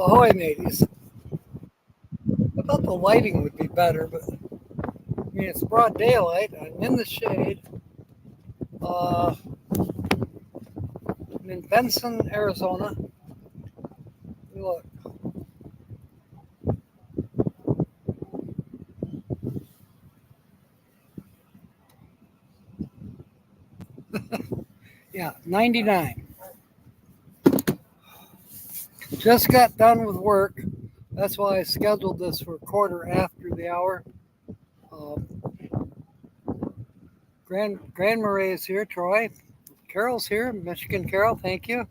Ahoy, mateys. I thought the lighting would be better, but it's broad daylight. I'm in the shade. Uh, I'm in Benson, Arizona. Look, yeah, 99. Just got done with work. That's why I scheduled this for quarter after the hour. Um, Grand Marais is here, Troy. Carol's here, Michigan Carol. Thank you.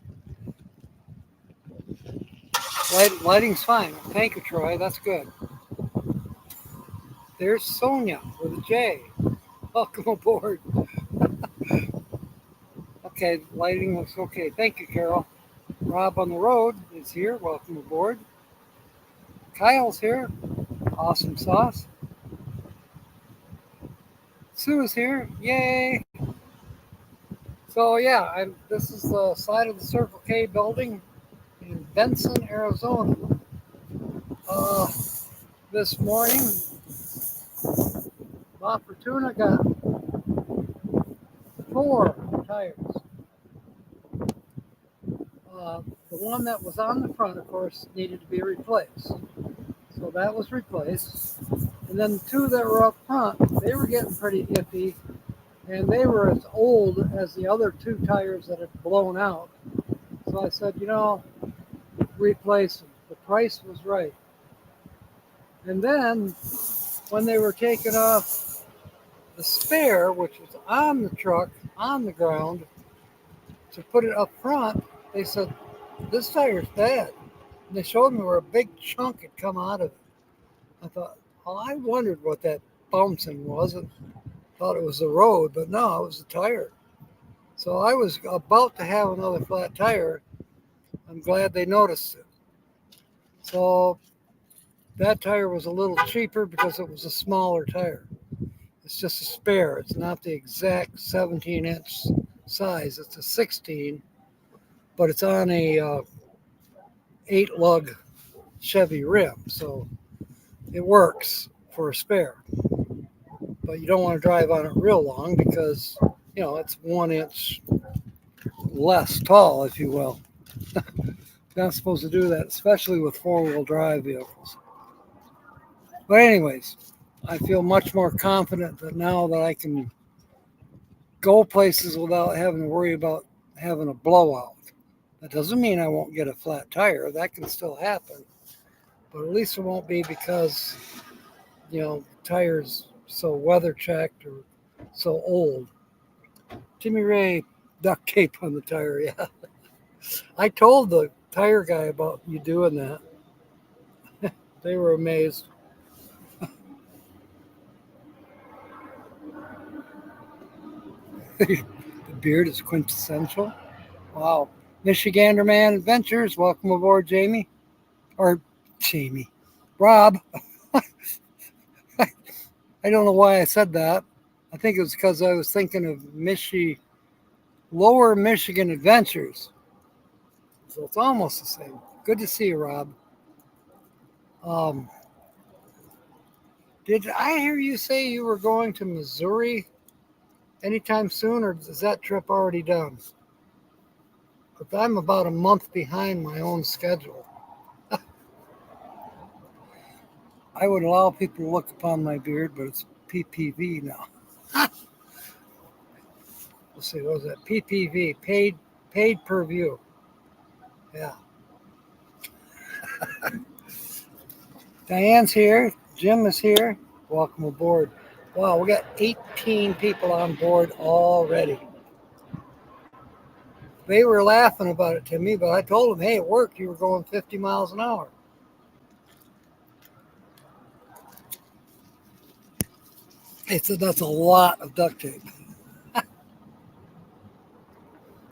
Lighting's fine. Thank you, Troy. That's good. There's Sonia with a J. Welcome aboard. Okay, lighting looks okay. Thank you, Carol. Rob on the road is here. Welcome aboard. Kyle's here. Awesome sauce. Sue is here. Yay! So yeah, this is the side of the Circle K building in Benson, Arizona. Uh, this morning, La Fortuna got 4 tires. The one that was on the front, of course, needed to be replaced. So that was replaced. And then the 2 that were up front, they were getting pretty iffy. And they were as old as the other 2 tires that had blown out. So I said, replace them. The price was right. And then when they were taking off the spare, which was on the truck, on the ground, to put it up front, they said, this tire's bad. And they showed me where a big chunk had come out of it. I thought, oh, I wondered what that bouncing was. And thought it was the road, but no, it was the tire. So I was about to have another flat tire. I'm glad they noticed it. So that tire was a little cheaper because it was a smaller tire. It's just a spare. It's not the exact 17-inch size. It's a 16, but it's on a 8-lug Chevy rim, so it works for a spare. But you don't want to drive on it real long because, it's 1 inch less tall, if you will. Not supposed to do that, especially with 4-wheel drive vehicles. But anyways, I feel much more confident that now that I can go places without having to worry about having a blowout. That doesn't mean I won't get a flat tire. That can still happen. But at least it won't be because, the tire's so weather checked or so old. Timmy Ray duct tape on the tire, yeah. I told the tire guy about you doing that. They were amazed. The beard is quintessential. Wow. Michigander Man Adventures. Welcome aboard, Jamie. Or Jamie. Rob. I don't know why I said that. I think it was because I was thinking of Lower Michigan Adventures. So it's almost the same. Good to see you, Rob. Um, did I hear you say you were going to Missouri anytime soon, or is that trip already done? But I'm about a month behind my own schedule. I would allow people to look upon my beard, but it's PPV now. Let's see, what was that? PPV, paid per view. Yeah. Diane's here. Jim is here. Welcome aboard. Wow, we got 18 people on board already. They were laughing about it to me, but I told them, hey, it worked. You were going 50 miles an hour. They said that's a lot of duct tape.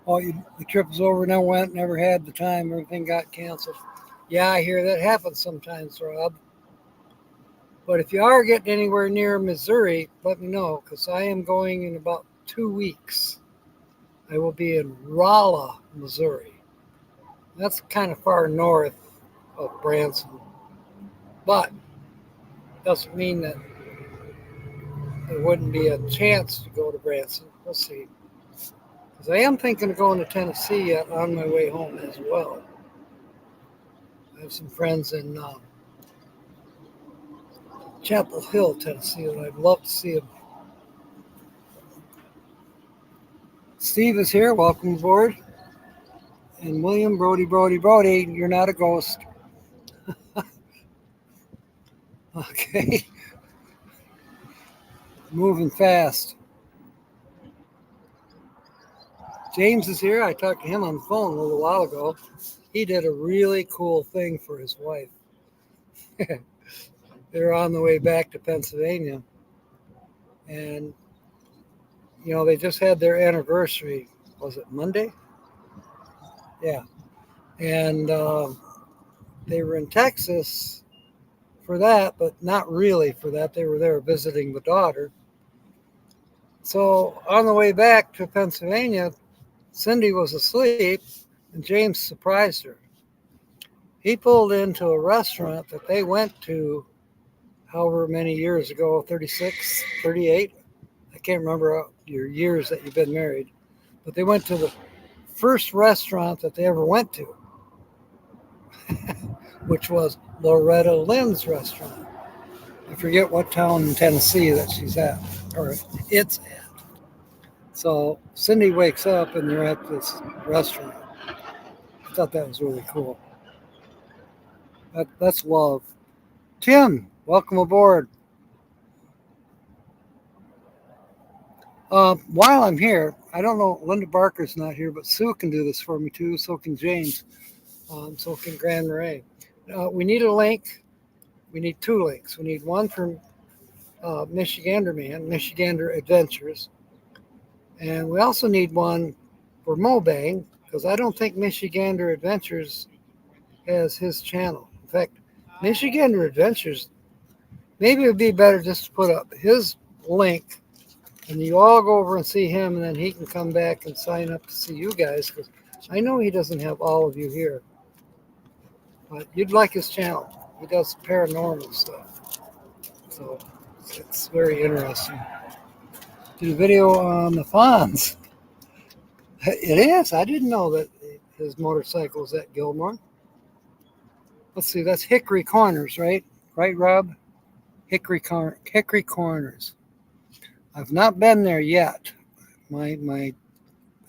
Oh, the trip was over, never went, never had the time, everything got canceled. Yeah, I hear that happens sometimes, Rob. But if you are getting anywhere near Missouri, let me know, because I am going in about 2 weeks. I will be in Rolla, Missouri. That's kind of far north of Branson. But doesn't mean that there wouldn't be a chance to go to Branson. We'll see. Because I am thinking of going to Tennessee on my way home as well. I have some friends in Chapel Hill, Tennessee, that I'd love to see them. Steve is here. Welcome aboard. And William, Brody, you're not a ghost. Okay. Moving fast. James is here. I talked to him on the phone a little while ago. He did a really cool thing for his wife. They're on the way back to Pennsylvania. And, you know, they just had their anniversary. Was it Monday? Yeah. And they were in Texas for that, but not really for that. They were there visiting the daughter. So on the way back to Pennsylvania, Cindy was asleep, and James surprised her. He pulled into a restaurant that they went to however many years ago, 36, 38. I can't remember your years that you've been married, but they went to the first restaurant that they ever went to, which was Loretta Lynn's restaurant. I forget what town in Tennessee that she's at, or it's at. So Cindy wakes up and they're at this restaurant. I thought that was really cool. That's love. Tim, welcome aboard. While I'm here, I don't know, Linda Barker's not here, but Sue can do this for me too. So can James. So can Grand Marais. We need a link. We need two links. We need one from Michigander Man, Michigander Adventures. And we also need one for Mobang, because I don't think Michigander Adventures has his channel. In fact, Michigander Adventures, maybe it would be better just to put up his link and you all go over and see him, and then he can come back and sign up to see you guys, because I know he doesn't have all of you here. But you'd like his channel. He does paranormal stuff. So it's very interesting. Did a video on the Fonz. It is. I didn't know that his motorcycle was at Gilmore. Let's see. That's Hickory Corners, right? Right, Rob? Hickory Corners. I've not been there yet. I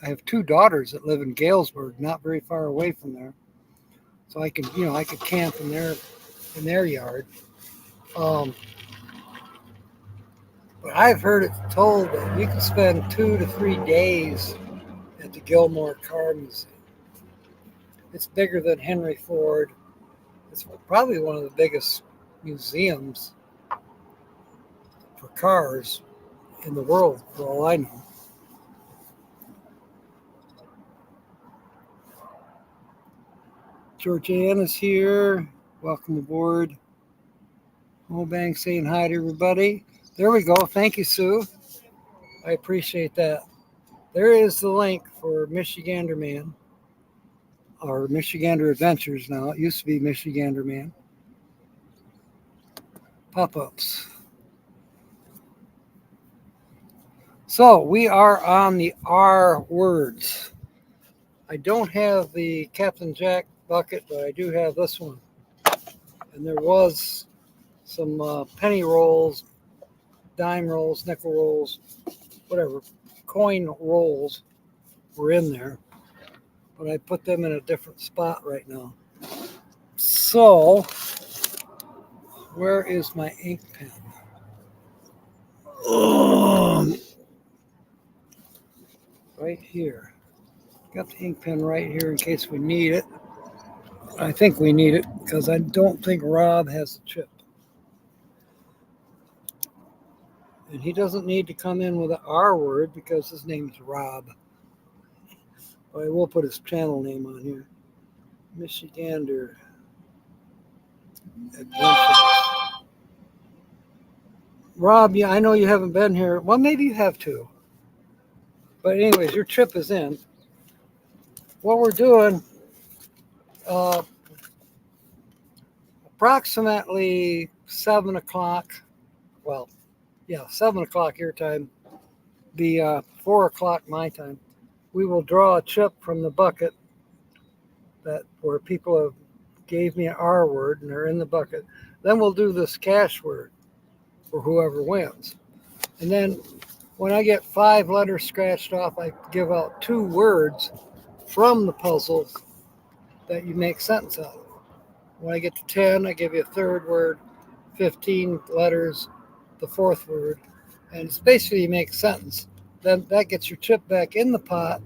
have two daughters that live in Galesburg, not very far away from there. So I could camp in their yard. But I've heard it told that you can spend 2 to 3 days at the Gilmore Car Museum. It's bigger than Henry Ford. It's probably one of the biggest museums for cars in the world, for all I know. Georgianne is here. Welcome aboard. Mobang saying hi to everybody. There we go. Thank you, Sue. I appreciate that. There is the link for Michigander Man, or Michigander Adventures now. It used to be Michigander Man. Pop-ups. So we are on the R words. I don't have the Captain Jack bucket, but I do have this one. And there was some penny rolls, dime rolls, nickel rolls, whatever, coin rolls were in there. But I put them in a different spot right now. So, where is my ink pen? Right here. Got the ink pen right here in case we need it. I think we need it because I don't think Rob has a chip. And he doesn't need to come in with an R word because his name's Rob. But I will put his channel name on here. Michigander Adventures. Rob, yeah, I know you haven't been here. Well, maybe you have too. But anyways, your trip is in. What we're doing, approximately 7 o'clock. Well, yeah, 7 o'clock your time. Be 4 o'clock my time. We will draw a chip from the bucket that where people have gave me an R word and they're in the bucket. Then we'll do this cash word for whoever wins. And then when I get 5 letters scratched off, I give out 2 words from the puzzle that you make sentence out of. When I get to 10, I give you a 3rd word, 15 letters, the 4th word, and it's basically you make a sentence. Then that gets your chip back in the pot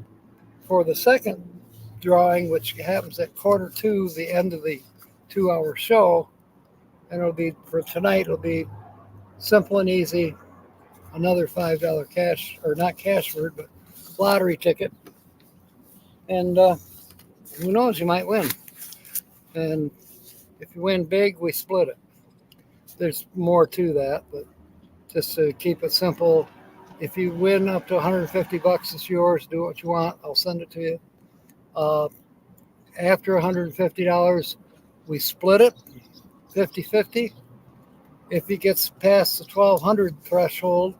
for the second drawing, which happens at 1:45, the end of the 2-hour show. And it'll be, for tonight, it'll be simple and easy. Another $5 cash, or not cash word, but lottery ticket. And who knows, you might win. And if you win big, we split it. There's more to that, but just to keep it simple, if you win up to $150, it's yours. Do what you want. I'll send it to you. After $150, we split it 50-50. If it gets past the 1,200 threshold,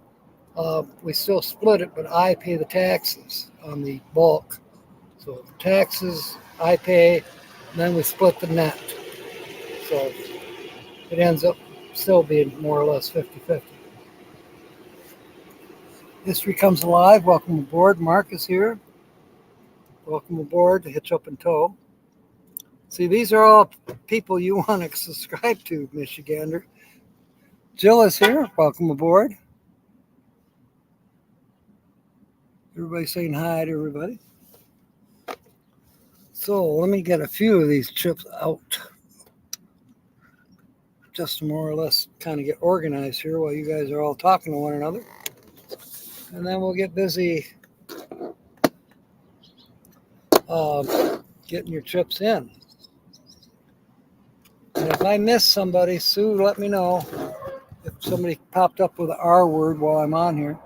we still split it, but I pay the taxes on the bulk. So the taxes I pay, and then we split the net. So it ends up still being more or less 50-50. History Comes Alive. Welcome aboard. Mark is here. Welcome aboard to Hitch Up and Tow. See, these are all people you want to subscribe to, Michigander. Jill is here. Welcome aboard. Everybody saying hi to everybody. So let me get a few of these chips out. Just to more or less kind of get organized here while you guys are all talking to one another. And then we'll get busy getting your chips in. And if I miss somebody, Sue, let me know. If somebody popped up with an R word while I'm on here.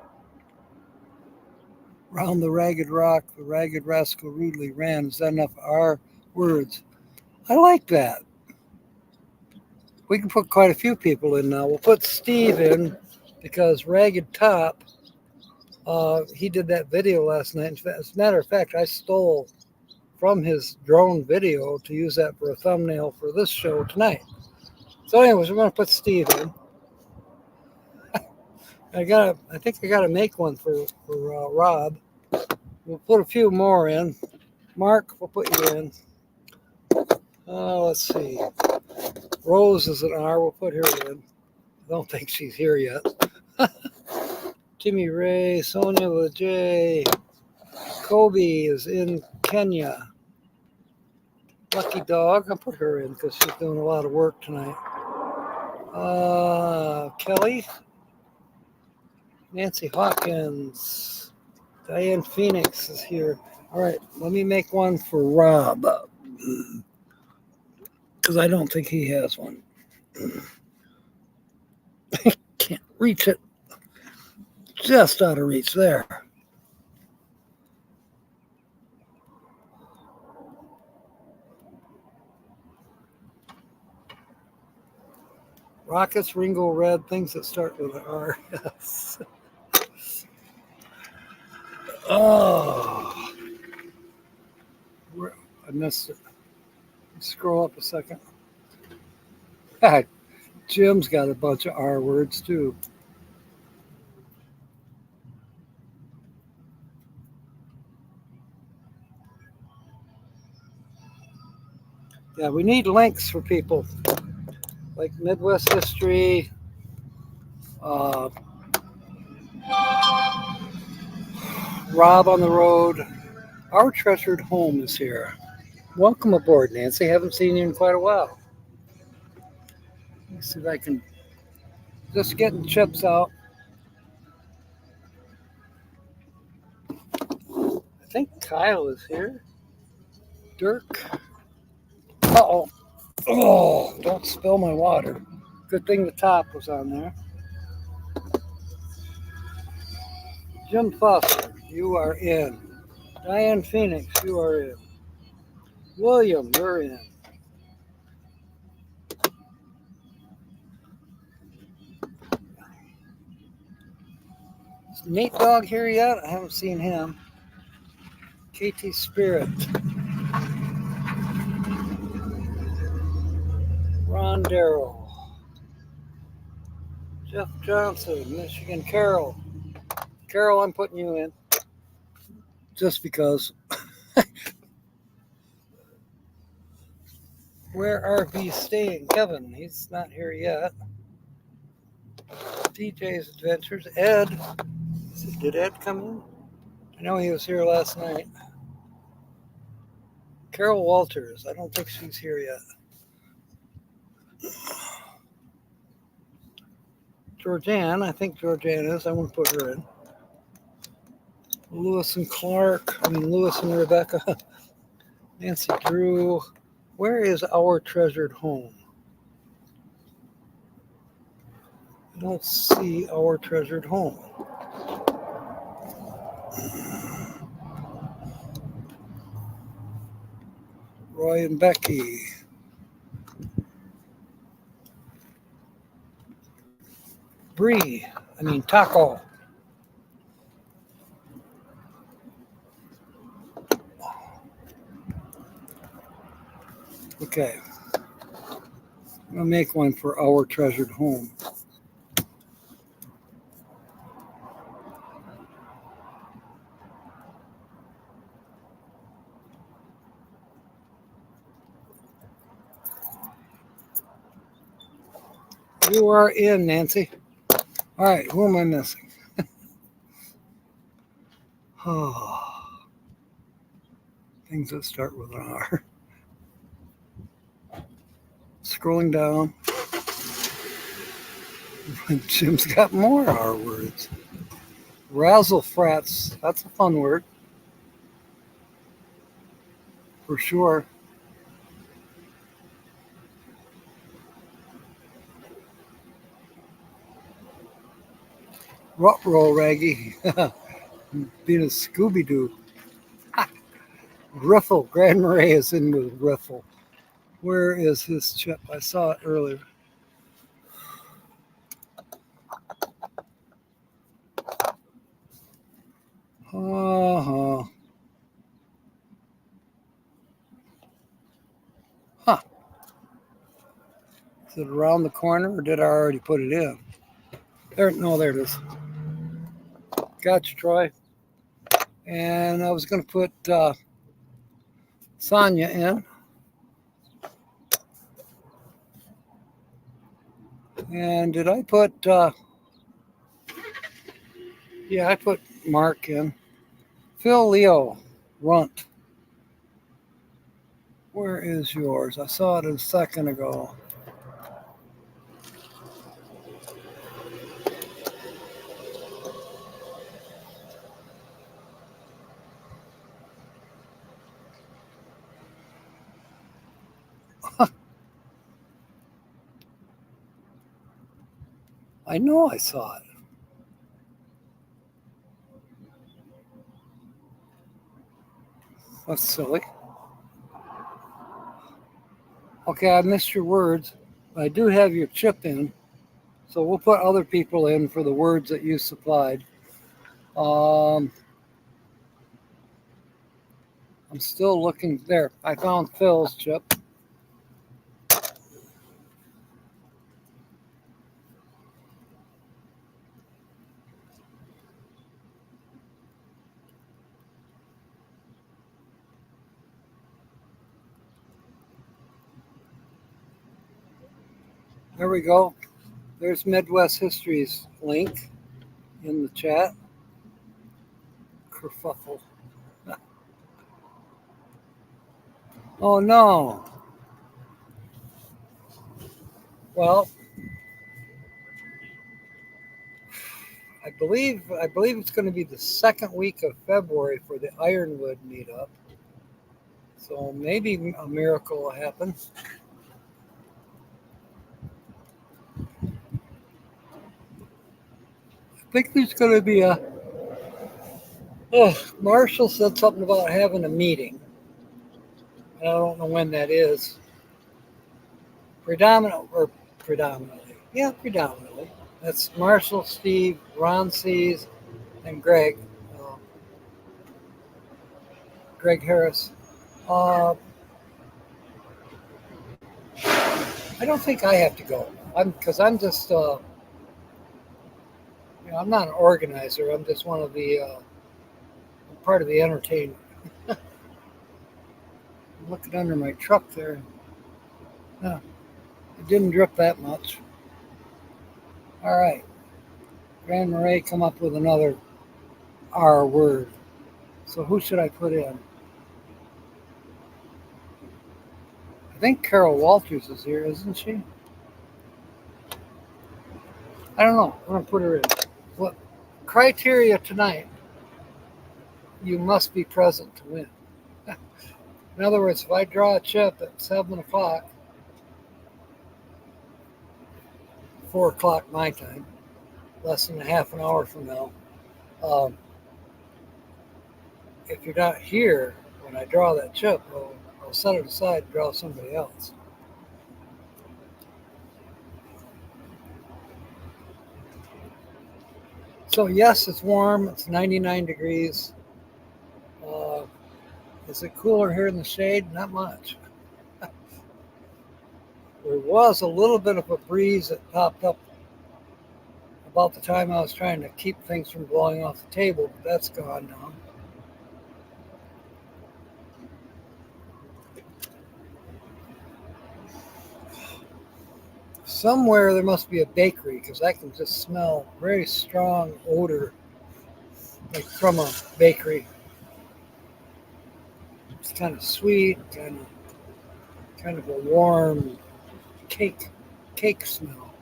Round the ragged rock, the ragged rascal rudely ran. Is that enough R words? I like that. We can put quite a few people in now. We'll put Steve in because Ragged Top, he did that video last night. As a matter of fact, I stole from his drone video to use that for a thumbnail for this show tonight. So anyways, we're going to put Steve in. I think I gotta make one for Rob. We'll put a few more in. Mark, we'll put you in. Let's see. Rose is an R. We'll put her in. I don't think she's here yet. Timmy Ray, Sonia with a J. Kobe is in Kenya. Lucky Dog, I'll put her in because she's doing a lot of work tonight. Kelly. Nancy Hawkins. Diane Phoenix is here. All right, let me make one for Rob. Because I don't think he has one. I can't reach it. Just out of reach there. Rockets, Ringo, Red, things that start with an R. Yes. Oh. I missed it. Scroll up a second. Jim's got a bunch of R words too. Yeah, we need links for people like Midwest History, Rob on the Road. Our treasured home is here. Welcome aboard, Nancy. Haven't seen you in quite a while. Let's see if I can just getting chips out. I think Kyle is here. Dirk. Uh-oh. Oh, don't spill my water. Good thing the top was on there. Jim Foster, you are in. Diane Phoenix, you are in. William, you're in. Nate Dogg here yet? I haven't seen him. KT Spirit. Ron Darrow. Jeff Johnson, Michigan Carroll. Carroll, I'm putting you in. Just because. Where RV staying? Kevin, he's not here yet. DJ's Adventures. Ed. Did Ed come in? I know he was here last night. Carol Walters. I don't think she's here yet. Georgianne. I think Georgianne is. I want to put her in. Lewis and Rebecca. Nancy Drew. Where is our treasured home? I don't see our treasured home. Roy and Becky. Taco. Okay. I'm going to make one for our treasured home. You are in, Nancy. All right, who am I missing? Things that start with an R. Scrolling down. Jim's got more R words. Razzle frats. That's a fun word. For sure. Rut-roll, Raggy. Being a Scooby-Doo. Riffle. Grand Marais is in with Riffle. Where is his chip? I saw it earlier. Huh. Is it around the corner, or did I already put it in? There it is. Gotcha, Troy. And I was going to put Sonia in. And did I put... I put Mark in. Phil Leo, Runt. Where is yours? I saw it a second ago. I know I saw it. That's silly. Okay, I missed your words. But I do have your chip in. So we'll put other people in for the words that you supplied. I'm still looking there. I found Phil's chip. There we go. There's Midwest History's link in the chat. Kerfuffle. Oh no. Well, I believe it's going to be the second week of February for the Ironwood meetup. So maybe a miracle will happen. I think there's going to be Marshall said something about having a meeting. I don't know when that is. Predominantly. Yeah, predominantly. That's Marshall, Steve, Ron Sees, and Greg, uh, Greg Harris. Uh, I don't think I have to go. I'm just I'm not an organizer. I'm just one of the part of the entertainment. I'm looking under my truck there. No, it didn't drip that much. All right, Grand Marais come up with another R word. So who should I put in? I think Carol Walters is here, isn't she? I don't know. I'm gonna put her in. What criteria tonight? You must be present to win. In other words, if I draw a chip at 7 o'clock, 4 o'clock my time, less than a half an hour from now, um, if you're not here when I draw that chip, I'll set it aside and draw somebody else. So yes, it's warm. It's 99 degrees. Uh, is it cooler here in the shade? Not much. There was a little bit of a breeze that popped up about the time I was trying to keep things from blowing off the table, but that's gone now. Somewhere there must be a bakery because I can just smell very strong odor like from a bakery. It's kind of sweet, kind of a warm cake smell.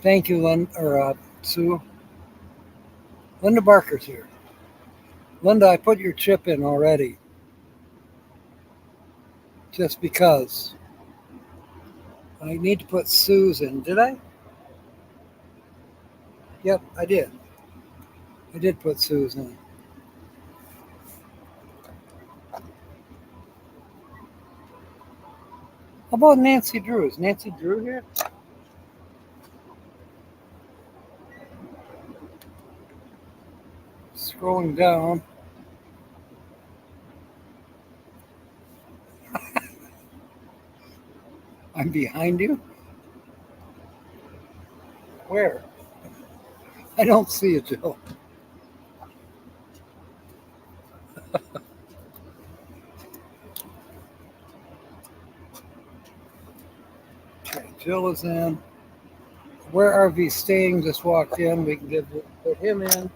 Thank you, Sue. Linda Barker's here. Linda, I put your chip in already, just because. I need to put Sue's in. Did I? Yep, I did. I did put Sue's in. How about Nancy Drew? Is Nancy Drew here? Scrolling down. I'm behind you? Where? I don't see you, Jill. Okay, Jill is in. Where RV staying just walked in. We can put him in.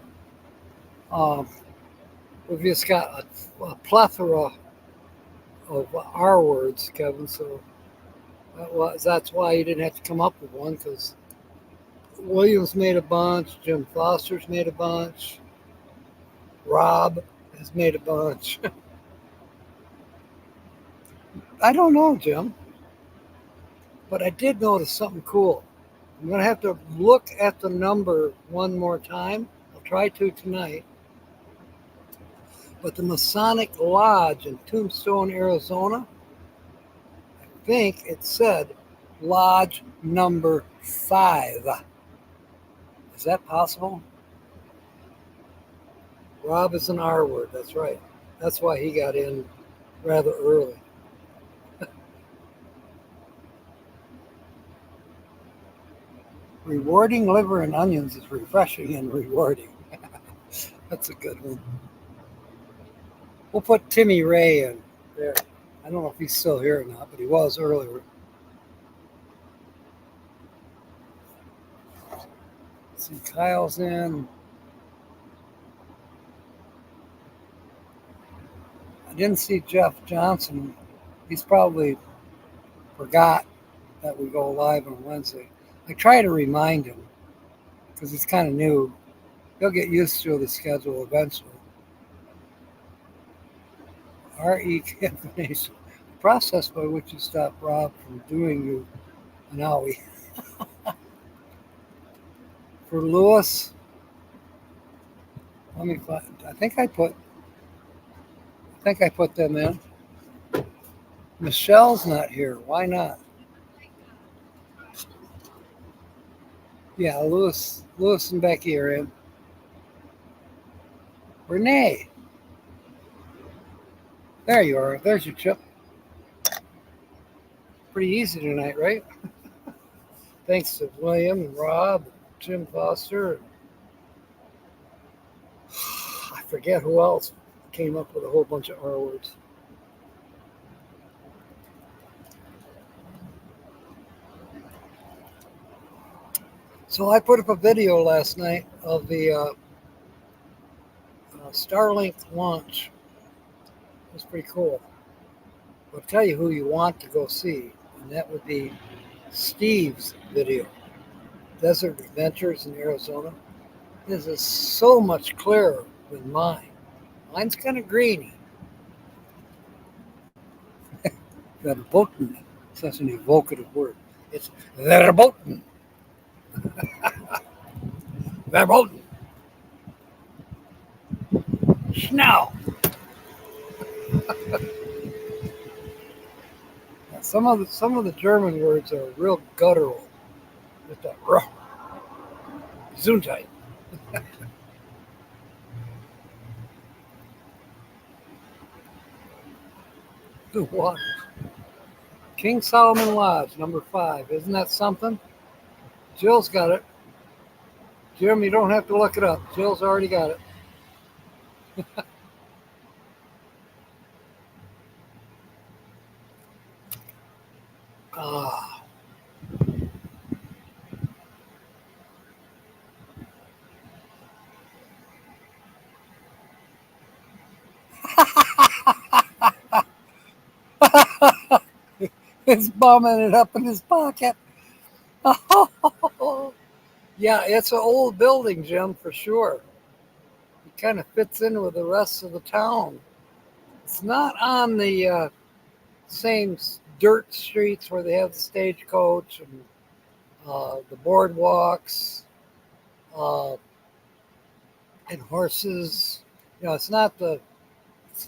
We've just got a plethora of R words, Kevin. So that's why you didn't have to come up with one, because Williams made a bunch, Jim Foster's made a bunch, Rob has made a bunch. I don't know, Jim, but I did notice something cool. I'm going to have to look at the number one more time. I'll try to tonight. But the Masonic Lodge in Tombstone, Arizona, I think it said Lodge number 5. Is that possible? Rob is an R word, that's right. That's why he got in rather early. Rewarding liver and onions is refreshing and rewarding. That's a good one. We'll put Timmy Ray in there. I don't know if he's still here or not, but he was earlier. See, Kyle's in. I didn't see Jeff Johnson. He's probably forgot that we go live on Wednesday. I try to remind him because he's kind of new. He'll get used to the schedule eventually. RE cancellation, the process by which you stop Rob from doing you an owie. For Lewis, let me find. I think I put them in. Michelle's not here. Why not? Yeah, Lewis and Becky are in. Renee, there you are. There's your chip. Pretty easy tonight, right? Thanks to William and Rob, and Jim Foster. I forget who else came up with a whole bunch of R words. So I put up a video last night of the Starlink launch. It was pretty cool. I'll tell you who you want to go see, and that would be Steve's video, Desert Adventures in Arizona. This is so much clearer than mine. Mine's kind of grainy. Verboten. Such an evocative word. It's verboten. Verboten. Schnau. Some of the German words are real guttural. With that ruh, Gesundheit. The water. King Solomon Lodge, number 5. Isn't that something? Jill's got it. Jim, you don't have to look it up. Jill's already got it. Ah. He's bumming it up in his pocket. Yeah, it's an old building, Jim, for sure. It kind of fits in with the rest of the town. It's not on the same dirt streets where they have the stagecoach and the boardwalks uh, and horses. It's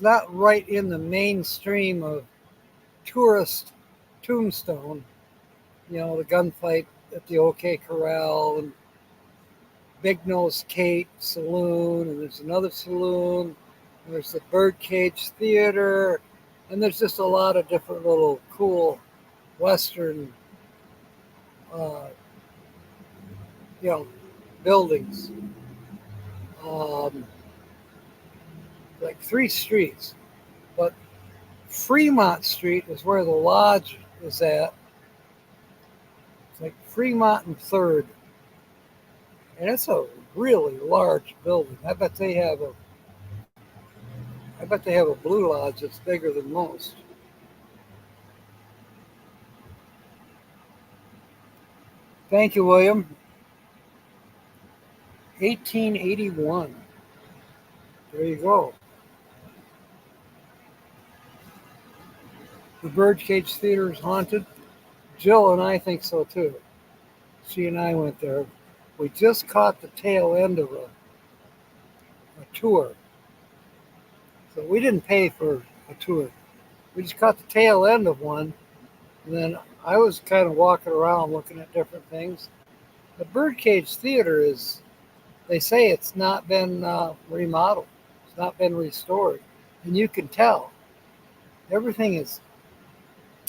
not right in the mainstream of tourist Tombstone. The gunfight at the OK Corral and Big Nose Kate Saloon, and there's another saloon. And there's the Birdcage Theater, and there's just a lot of different little cool Western, uh, you know, buildings. Um, like 3 streets, but Fremont Street is where the lodge is at. It's like Fremont and Third, and it's a really large building. I bet they have a Blue Lodge that's bigger than most. Thank you, William. 1881. There you go. The Birdcage Theater is haunted. Jill and I think so too. She and I went there. We just caught the tail end of a tour. So we didn't pay for a tour. We just caught the tail end of one. And then I was kind of walking around looking at different things. The Birdcage Theater they say it's not been remodeled. It's not been restored. And you can tell. Everything is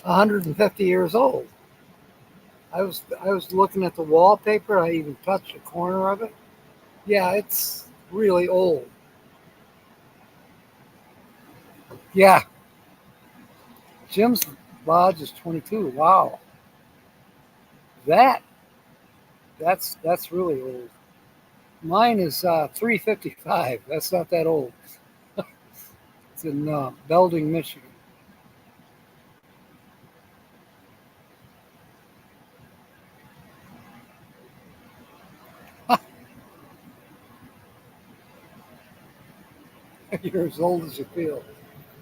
150 years old. I was looking at the wallpaper. I even touched a corner of it. Yeah, it's really old. Yeah, Jim's lodge is 22. Wow, that that's really old. Mine is 355. That's not that old. It's in Belding, Michigan. You're as old as you feel.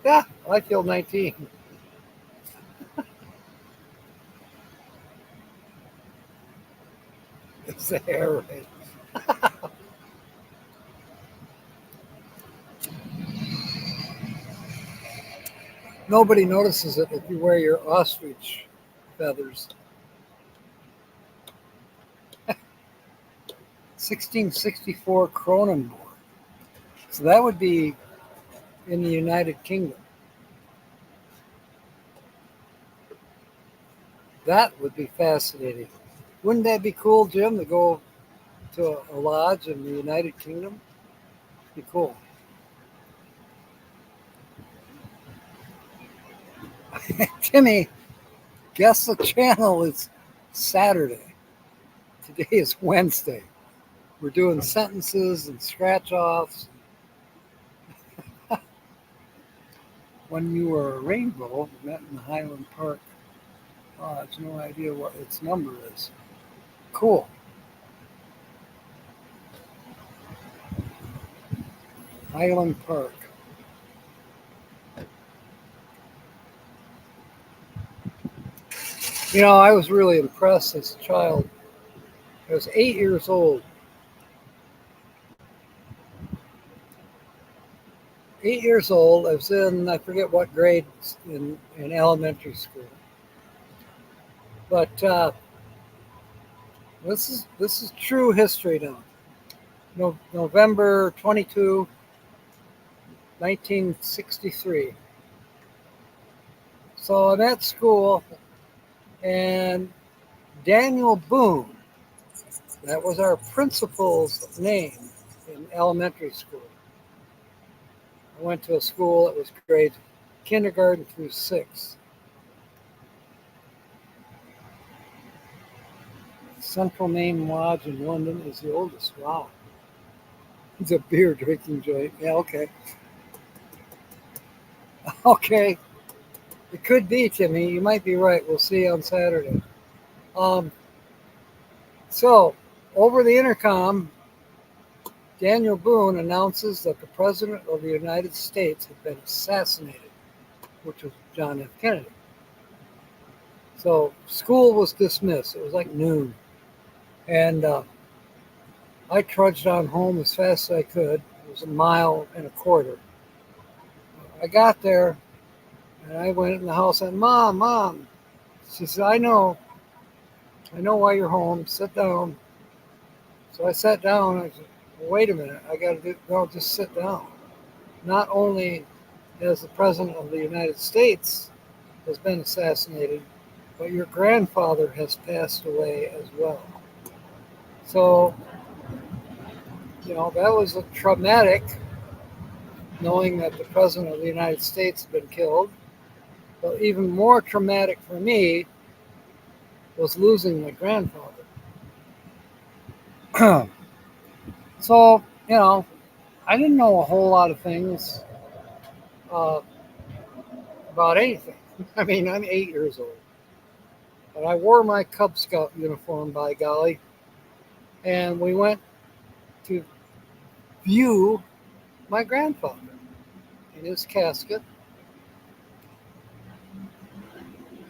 Yeah, I feel 19. It's the hair, right? Nobody notices it if you wear your ostrich feathers. 1664 Kronenborg. So that would be in the United Kingdom. That would be fascinating. Wouldn't that be cool, Jim, to go to a lodge in the United Kingdom? Be cool. Timmy, guess the channel is Saturday. Today is Wednesday. We're doing sentences and scratch offs. When you were a rainbow, we met in the Highland Park. Oh, I have no idea what its number is. Cool. Highland Park. You know, I was really impressed as a child. I was 8 years old. 8 years old. I was in, I forget what grade in elementary school. But this is true history now. November 22, 1963. So I'm at school, and Daniel Boone, that was our principal's name in elementary school. I went to a school that was grades kindergarten through 6. Central Main Lodge in London is the oldest. Wow. It's a beer drinking joint. Yeah, okay. Okay. It could be, Timmy. You might be right. We'll see you on Saturday. So, over the intercom, Daniel Boone announces that the President of the United States had been assassinated, which was John F. Kennedy. So, school was dismissed. It was like noon. And I trudged on home as fast as I could. It was 1.25 miles. I got there, and I went in the house and, Mom. She said, I know why you're home. Sit down. So I sat down. I said, well, wait a minute. I got to go. Just sit down. Not only has the President of the United States has been assassinated, but your grandfather has passed away as well. So, that was a traumatic, knowing that the President of the United States had been killed. But even more traumatic for me was losing my grandfather. So, I didn't know a whole lot of things about anything. I mean, I'm 8 years old. But I wore my Cub Scout uniform, by golly, and we went to view my grandfather in his casket.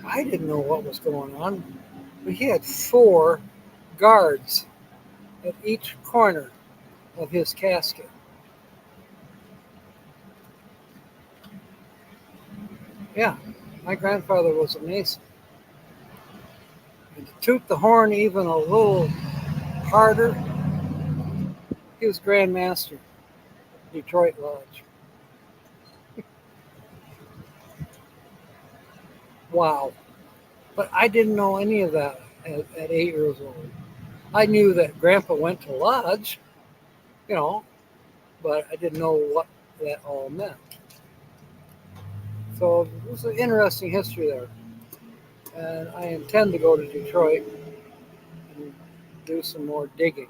I didn't know what was going on, but he had 4 guards at each corner of his casket. Yeah, my grandfather was a Mason. And to toot the horn even a little harder, he was Grand Master, Detroit Lodge. Wow. But I didn't know any of that at 8 years old. I knew that Grandpa went to Lodge, but I didn't know what that all meant. So it was an interesting history there. And I intend to go to Detroit and do some more digging.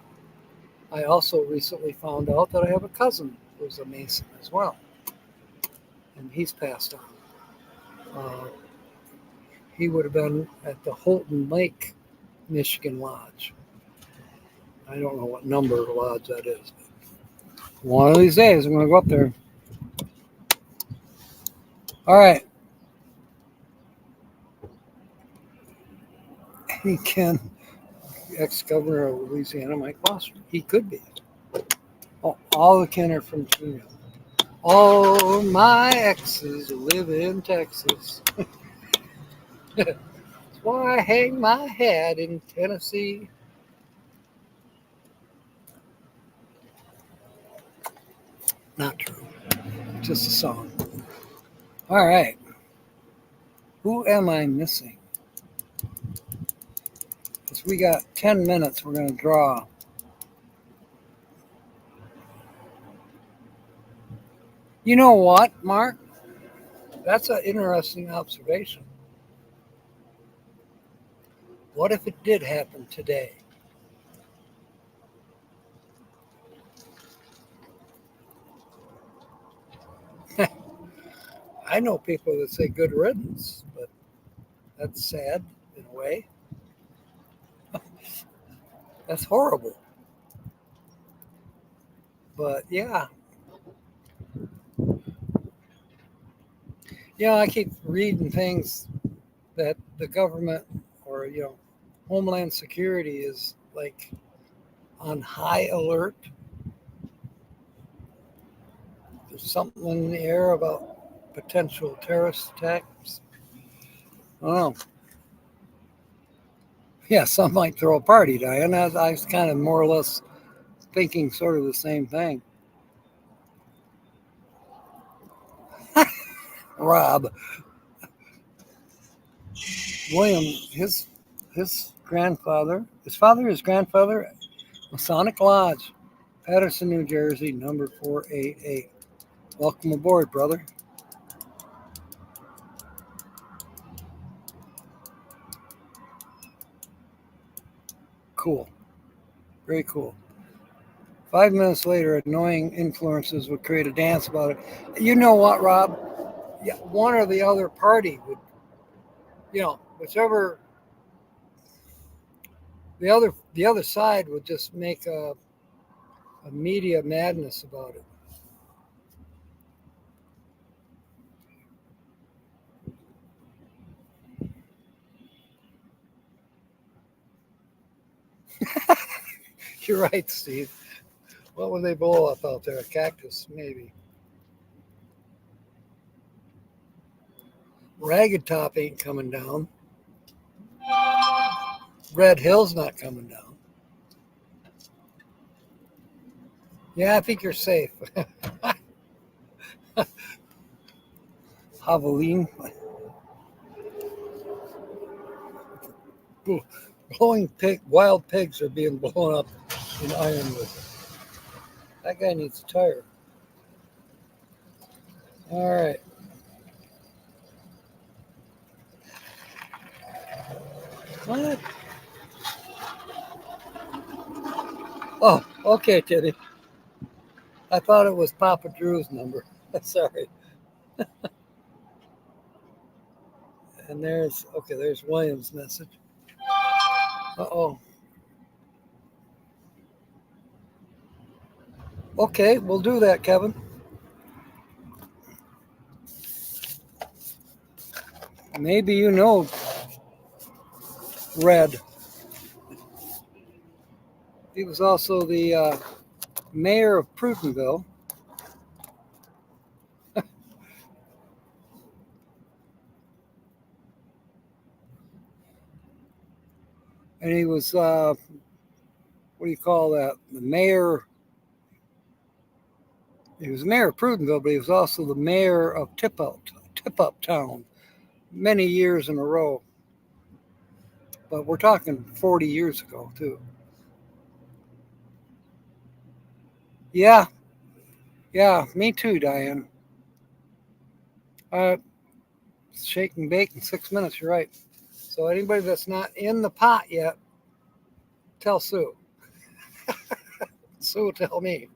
I also recently found out that I have a cousin who's a Mason as well. And he's passed on. He would have been at the Houghton Lake, Michigan Lodge. I don't know what number lodge that is. But one of these days, I'm going to go up there. All right. He can, ex-governor of Louisiana, Mike Foster. He could be. Oh, all the kin are from Virginia. All my exes live in Texas. That's why I hang my hat in Tennessee. Not true. Just a song. All right. Who am I missing? Because we got 10 minutes we're going to draw. You know what, Mark? That's an interesting observation. What if it did happen today? I know people that say good riddance, but that's sad in a way. That's horrible. But yeah. I keep reading things that the government or, Homeland Security is like on high alert. There's something in the air about potential terrorist attacks. I don't know. Yeah, some might throw a party, Diane. I was kind of more or less thinking sort of the same thing. Rob William, his grandfather, his grandfather, Masonic Lodge, Patterson, New Jersey, number 488. Welcome aboard, brother. Cool. Very cool. 5 minutes later, annoying influences would create a dance about it. You know what, Rob? Yeah, one or the other party would, whichever the other side would just make a media madness about it. You're right, Steve. What would they blow up out there? A cactus, maybe. Ragged Top ain't coming down. Red Hill's not coming down. Yeah, I think you're safe. Javelin. Wild pigs are being blown up in Ironwood. That guy needs a tire. All right. What? Oh, okay, Teddy. I thought it was Papa Drew's number. Sorry. And there's William's message. Uh-oh. Okay, we'll do that, Kevin. Maybe you know Red. He was also the mayor of Prudenville. And he was, what do you call that? The mayor. He was mayor of Prudenville, but he was also the mayor of Tip Up Town, many years in a row. But we're talking 40 years ago, too. Yeah, me too, Diane. Shake and bake in 6 minutes, you're right. So anybody that's not in the pot yet, tell Sue. Sue will tell me.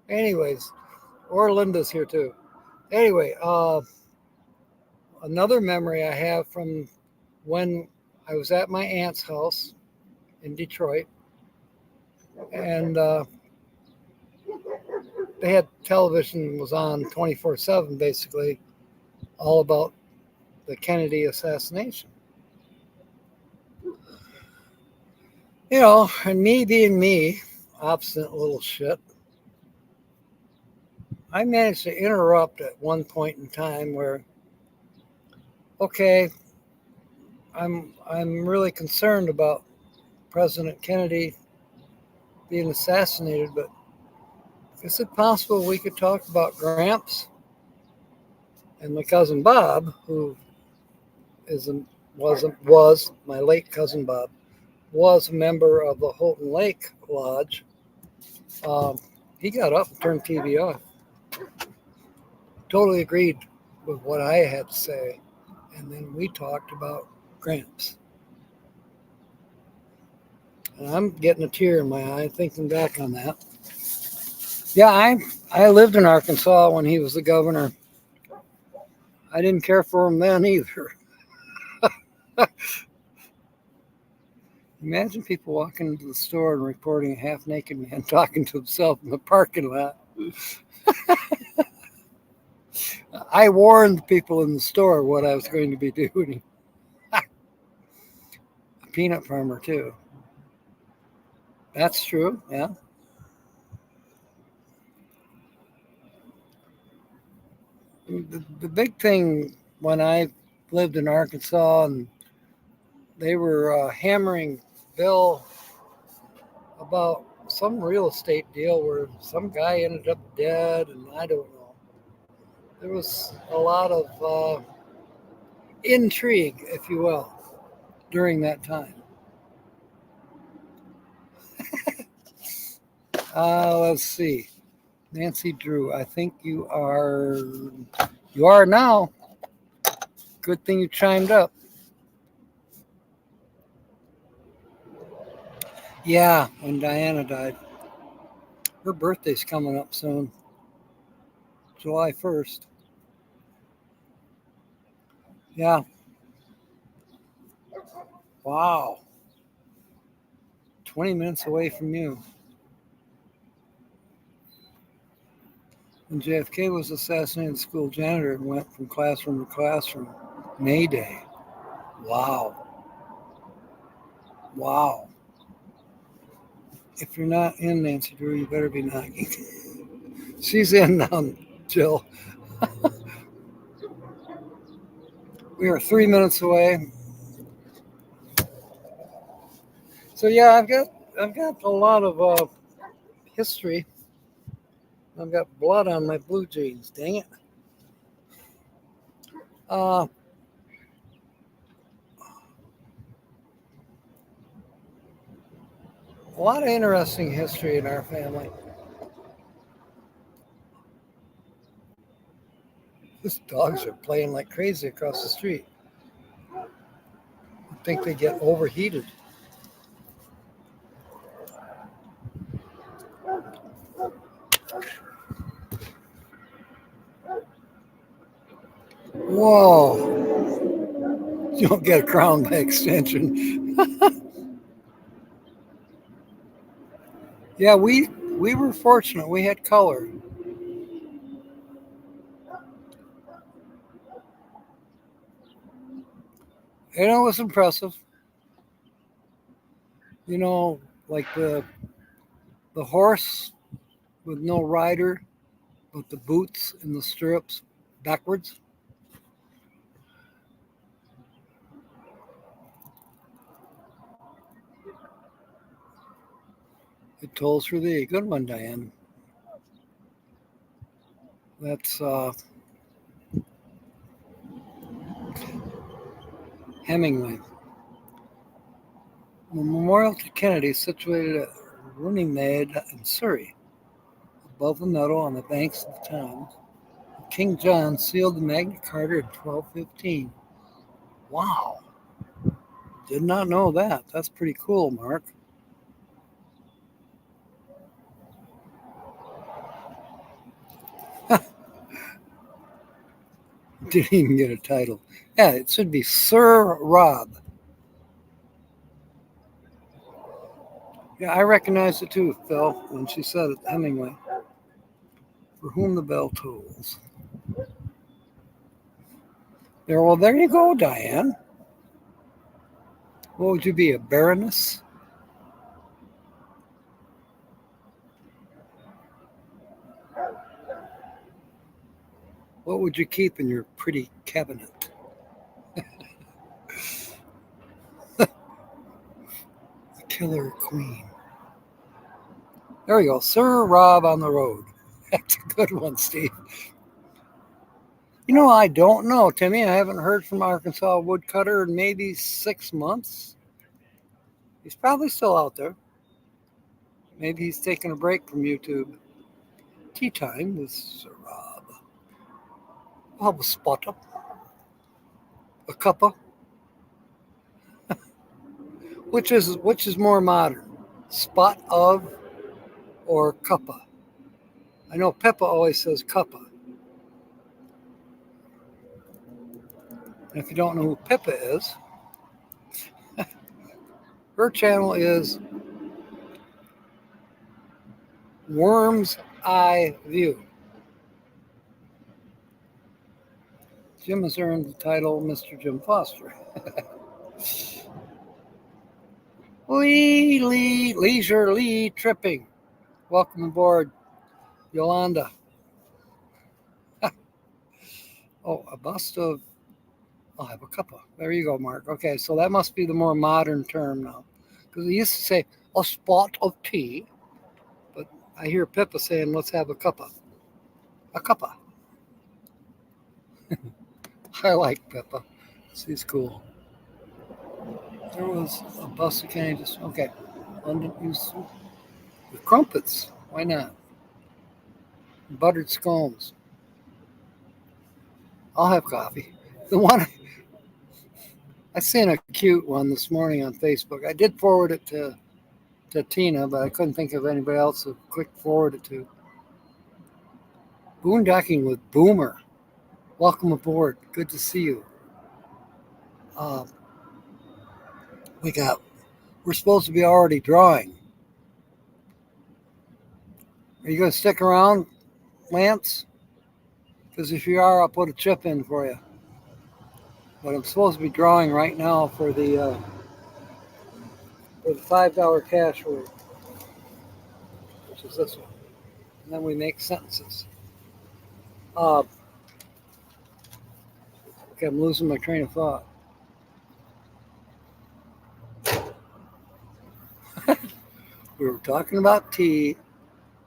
Anyways, or Linda's here too. Anyway, another memory I have from when I was at my aunt's house in Detroit, and they had television was on 24/7, basically, all about the Kennedy assassination. And me being me, obstinate little shit, I managed to interrupt at one point in time where, okay, I'm really concerned about President Kennedy being assassinated, but Is it possible we could talk about Gramps and my cousin Bob, who is a, was my late cousin Bob, was a member of the Houghton Lake Lodge. Um, he got up and turned TV off. Totally agreed with what I had to say. And then we talked about Gramps. And I'm getting a tear in my eye thinking back on that. Yeah, I lived in Arkansas when he was the governor. I didn't care for him then either. Imagine people walking into the store and reporting a half-naked man talking to himself in the parking lot. I warned people in the store what I was going to be doing. A peanut farmer, too. That's true, yeah. The big thing when I lived in Arkansas and they were hammering Bill about some real estate deal where some guy ended up dead, and I don't know. There was a lot of intrigue, if you will, during that time. Let's see. Nancy Drew, I think you are now. Good thing you chimed up. Yeah, when Diana died. Her birthday's coming up soon. July 1st. Yeah. Wow. 20 minutes away from you. When JFK was assassinated, the school janitor went from classroom to classroom. May Day. Wow. Wow. If you're not in, Nancy Drew, you better be knocking. She's in now, Jill. We are 3 minutes away. So yeah, I've got a lot of history. I've got blood on my blue jeans. Dang it. A lot of interesting history in our family. These dogs are playing like crazy across the street. I think they get overheated. Whoa. You don't get a crown by extension. Yeah, we were fortunate. We had color. And it was impressive. You know, like the horse with no rider, but the boots and the stirrups backwards. It tolls for thee. Good one, Diane. That's Hemingway. The memorial to Kennedy is situated at Runnymede in Surrey, above the meadow on the banks of the Thames. King John sealed the Magna Carta in 1215. Wow. Did not know that. That's pretty cool, Mark. Didn't even get a title. Yeah, it should be Sir Rob. Yeah, I recognized it too, Phil, when she said it, Hemingway. For whom the bell tolls. There you go, Diane. What would you be, a baroness? What would you keep in your pretty cabinet? The Killer Queen. There we go, Sir Rob on the road. That's a good one, Steve. You know, I don't know, Timmy. I haven't heard from Arkansas Woodcutter in maybe 6 months. He's probably still out there. Maybe he's taking a break from YouTube. Tea time with Sir Rob. I'll have a spot up. A cuppa. Which is more modern? Spot of or cuppa? I know Pippa always says cuppa. And if you don't know who Pippa is, her channel is Worm's Eye View. Jim has earned the title Mr. Jim Foster. Leisurely tripping. Welcome aboard, Yolanda. Oh, a bust of, I'll have a cuppa. There you go, Mark. Okay, so that must be the more modern term now. Because he used to say a spot of tea, but I hear Pippa saying, let's have a cuppa. A cuppa. I like Pippa. She's cool. There was a bust of candy just, okay. London used with crumpets. Why not? Buttered scones. I'll have coffee. The one I seen a cute one this morning on Facebook. I did forward it to Tina, but I couldn't think of anybody else to quick forward it to. Boondocking with Boomer. Welcome aboard. Good to see you. We're supposed to be already drawing. Are you going to stick around, Lance? Because if you are, I'll put a chip in for you. But I'm supposed to be drawing right now for the $5 cash word, which is this one. And then we make sentences. Okay, I'm losing my train of thought. We were talking about tea.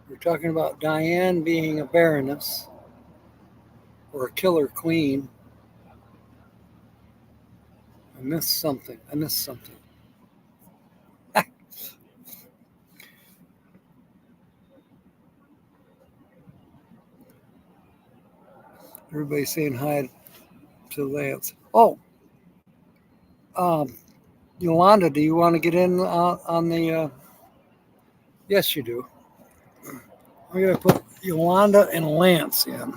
We were talking about Diane being a baroness or a killer queen. I missed something. Everybody's saying hi to Lance. Oh, Yolanda, do you want to get in on the? Yes, you do. I'm going to put Yolanda and Lance in.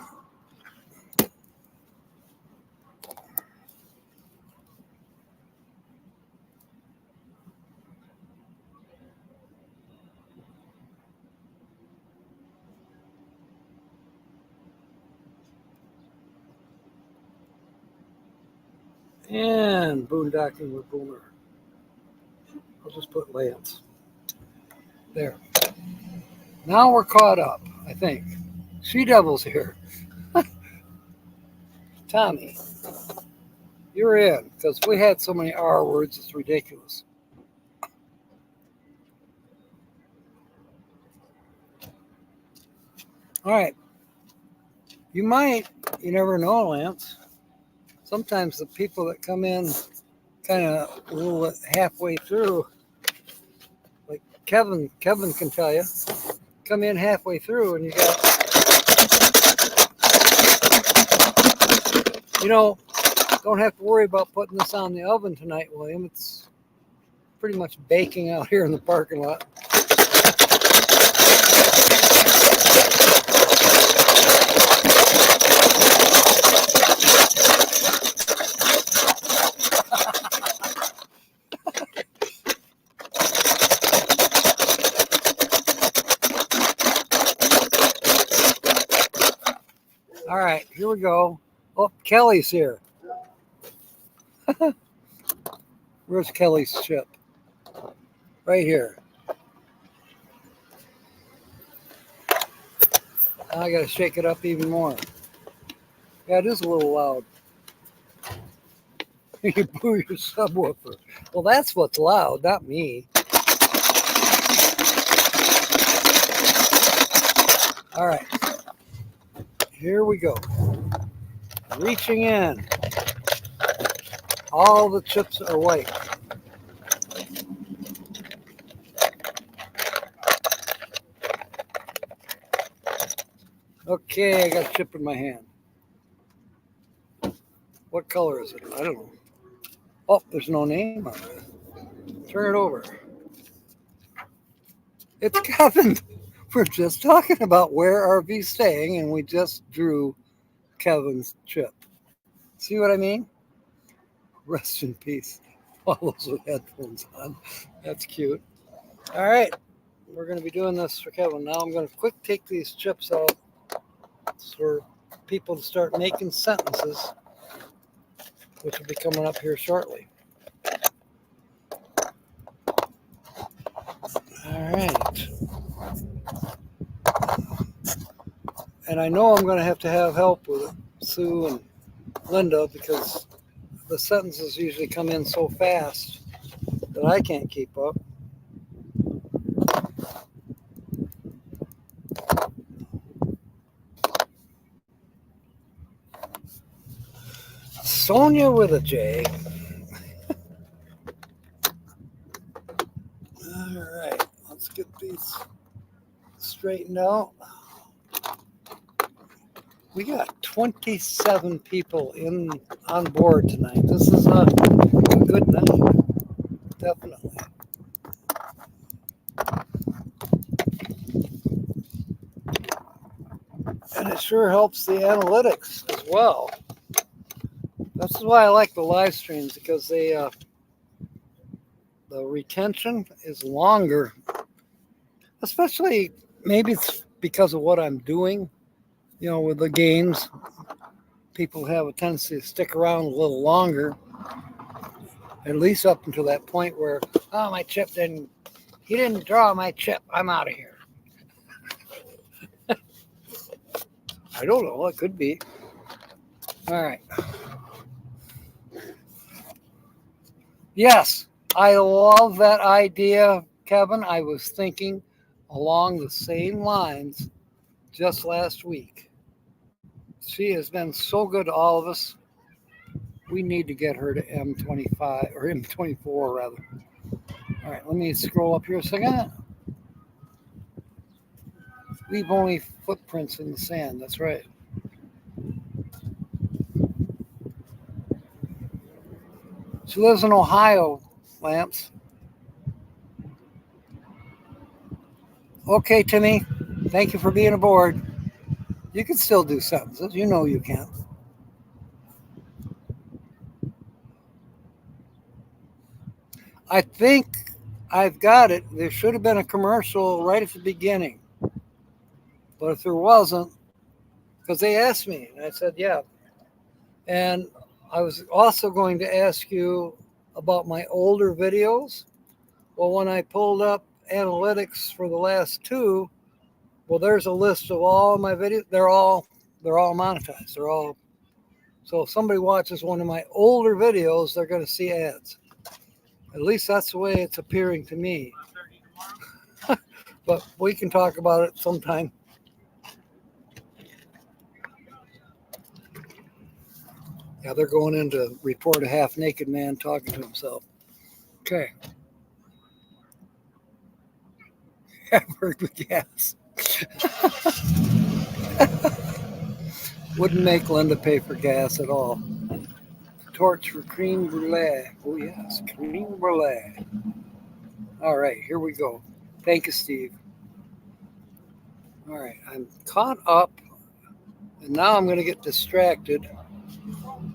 And boondocking with Boomer. I'll just put Lance. There. Now we're caught up, I think. She Devil's here. Tommy, you're in, because we had so many R words, it's ridiculous. All right. You never know, Lance. Sometimes the people that come in kind of a little halfway through, like Kevin can tell you, come in halfway through and you got, don't have to worry about putting this on the oven tonight, William. It's pretty much baking out here in the parking lot. All right, here we go. Oh, Kelly's here. Where's Kelly's chip? Right here. Now I got to shake it up even more. Yeah, it is a little loud. You boo your subwoofer. Well, that's what's loud, not me. All right. Here we go. Reaching in. All the chips are white. Okay, I got a chip in my hand. What color is it? I don't know. Oh, there's no name on it. Turn it over. It's Kevin. We're just talking about where RV's staying, and we just drew Kevin's chip. See what I mean? Rest in peace. All those with headphones on. That's cute. All right. We're going to be doing this for Kevin. Now I'm going to quick take these chips out for people to start making sentences, which will be coming up here shortly. All right. And I know I'm going to have help with Sue and Linda because the sentences usually come in so fast that I can't keep up. Sonia with a J. All right, let's get these straightened out. We got 27 people on board tonight. This is a good night, definitely. And it sure helps the analytics as well. This is why I like the live streams, because the retention is longer. Especially, maybe it's because of what I'm doing. You know, with the games, people have a tendency to stick around a little longer, at least up until that point where, oh, he didn't draw my chip, I'm out of here. I don't know, it could be. All right. Yes, I love that idea, Kevin. I was thinking along the same lines just last week. She has been so good to all of us. We need to get her to M25 or M24 rather. All right, let me scroll up here a second. Leave only footprints in the sand. That's right. She lives in Ohio, Lance. Okay, Timmy. Thank you for being aboard. You can still do sentences. You know you can. I think I've got it. There should have been a commercial right at the beginning. But if there wasn't, because they asked me, and I said, yeah. And I was also going to ask you about my older videos. Well, when I pulled up analytics for the last two, well, there's a list of all my videos. They're all monetized. So if somebody watches one of my older videos, they're going to see ads. At least that's the way it's appearing to me. But we can talk about it sometime. Yeah, they're going in to report a half-naked man talking to himself. Okay. Hamburg with gas. Wouldn't make Linda pay for gas at all. Torch for cream brulee. Oh, yes, cream brulee. All right, here we go. Thank you, Steve. All right, I'm caught up, and now I'm going to get distracted.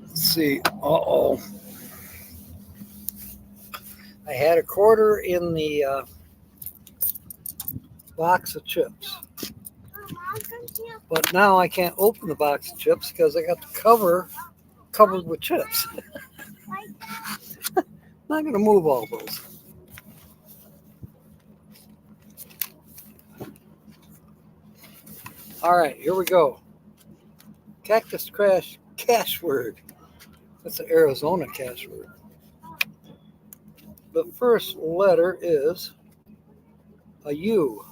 Let's see. Uh-oh. I had a quarter in the box of chips. But now I can't open the box of chips because I got the cover covered with chips. Not going to move all those. All right, here we go. Cactus Crash cash word. That's an Arizona cash word. The first letter is a U.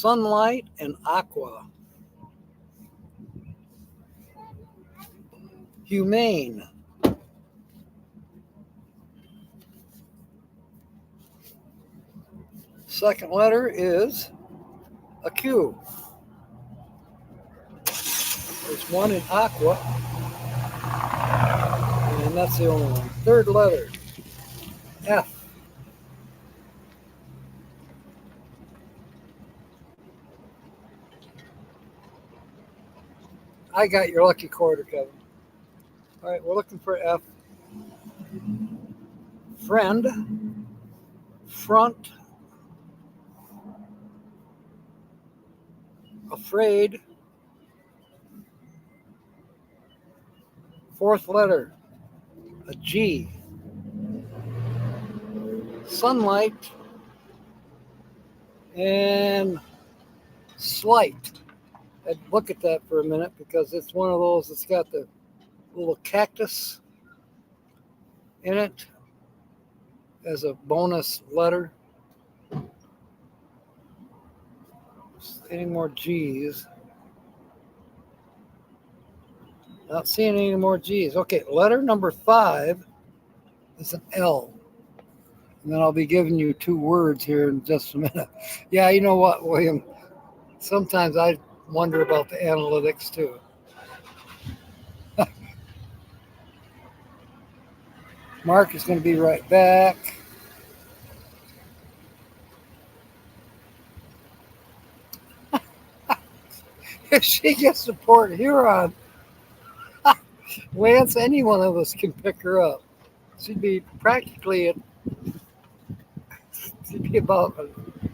sunlight, and aqua. Humane. Second letter is a Q. There's one in aqua, and that's the only one. Third letter, F. I got your lucky quarter, Kevin. All right, we're looking for F. Friend, front, afraid. Fourth letter, a G. Sunlight, and slight. I'd look at that for a minute because it's one of those that's got the little cactus in it as a bonus letter. Any more G's? Not seeing any more G's. Okay, letter number 5 is an L. And then I'll be giving you 2 words here in just a minute. Yeah, you know what, William? Sometimes I wonder about the analytics too. Mark is going to be right back. If she gets to Port Huron, Lance, any one of us can pick her up. She'd be practically she'd be about an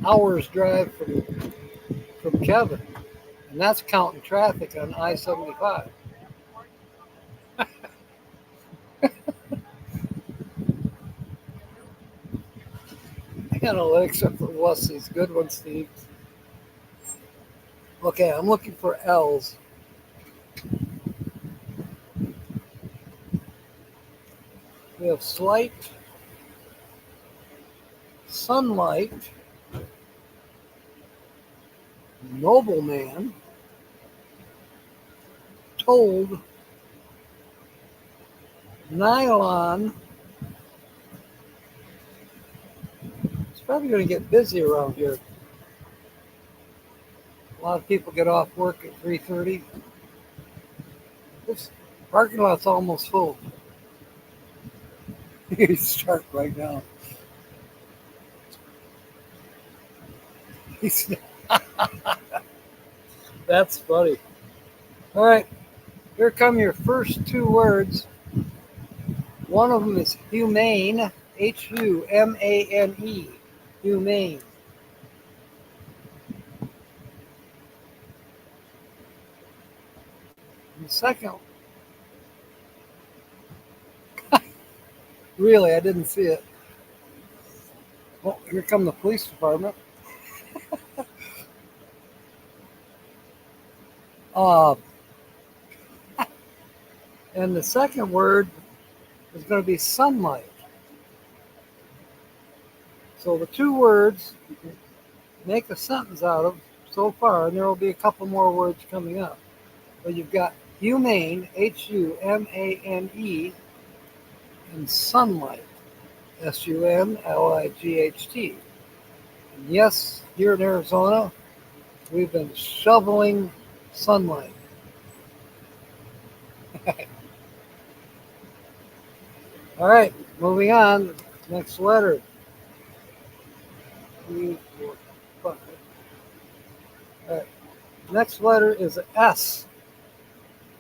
hour's drive from Kevin, and that's counting traffic on I-75. Analytics are for wussies. Good one, Steve. Okay, I'm looking for L's. We have slight, sunlight, nobleman, told, nylon. It's probably going to get busy around here. A lot of people get off work at 3:30. This parking lot's almost full. You start right now. That's funny. All right, here come your first 2 words. One of them is humane, Humane, humane. And the second, really, I didn't see it. Oh, here come the police department. And the second word is going to be sunlight. So the 2 words you can make a sentence out of so far, and there will be a couple more words coming up. But you've got humane, Humane, and sunlight, Sunlight. And yes, here in Arizona, we've been shoveling sunlight. All right, moving on. Next letter. 3, 4, 5. All right. Next letter is an S.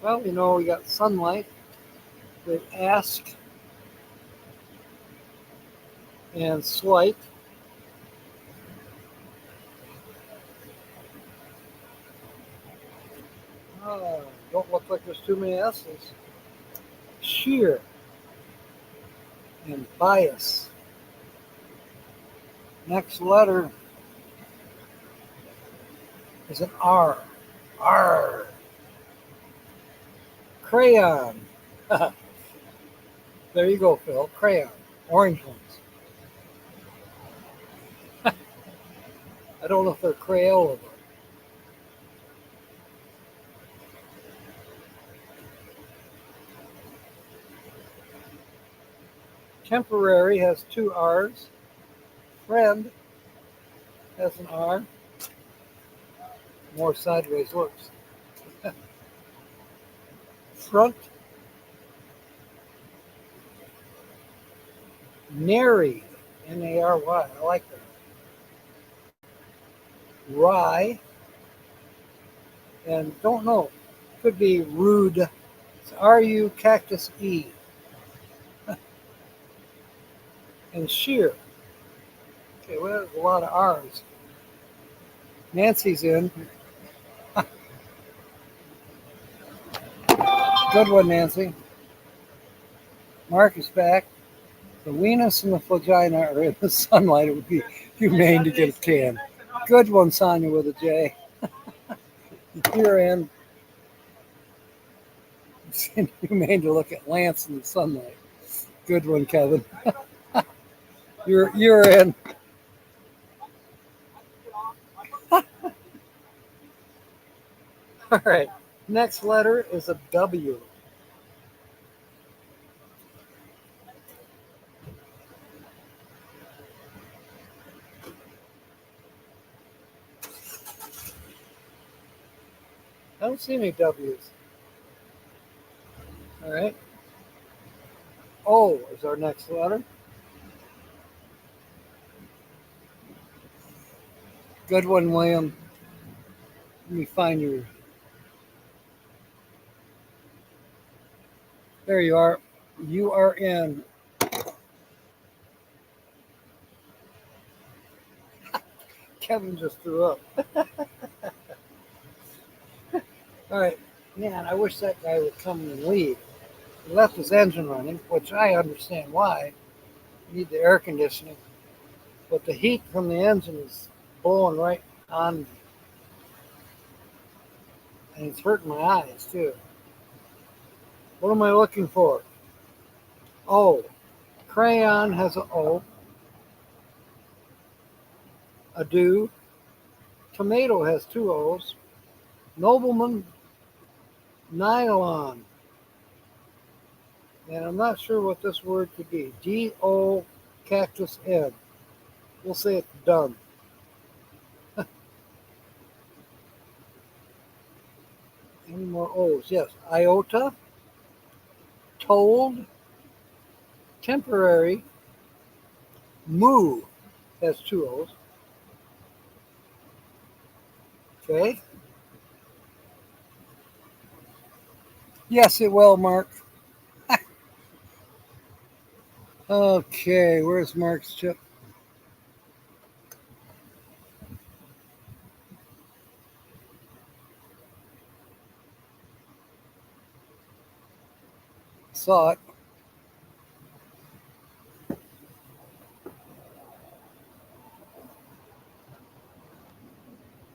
Well, you know, we got sunlight. We ask and slight. Don't look like there's too many S's. Sheer and bias. Next letter is an R. R. Crayon. There you go, Phil. Crayon. Orange ones. I don't know if they're Crayola, but Temporary has two R's. Friend has an R. More sideways looks. Front. Nary. Nary. I like that. Rye. And don't know. Could be rude. It's R-U cactus E. And sheer. Okay, well, there's a lot of R's. Nancy's in. Good one, Nancy. Mark is back. The weenus and the vagina are in the sunlight. It would be humane to get a tan. Good one, Sonia with a J. You're in. It's humane to look at Lance in the sunlight. Good one, Kevin. You're in. All right. Next letter is a W. I don't see any W's. All right. O is our next letter. Good one, William. Let me find your. There you are. You are in. Kevin just threw up. All right. Man, I wish that guy would come and leave. He left his engine running, which I understand why. You need the air conditioning. But the heat from the engine is blowing right on me. And it's hurting my eyes, too. What am I looking for? O. Crayon has an O. Ado. Tomato has two O's. Nobleman. Nylon. And I'm not sure what this word could be. D-O cactus N. We'll say it's done. Any more O's? Yes. Iota. Told. Temporary. Moo has two O's. Okay. Yes, it will, Mark. Okay, where's Mark's chip? Saw it.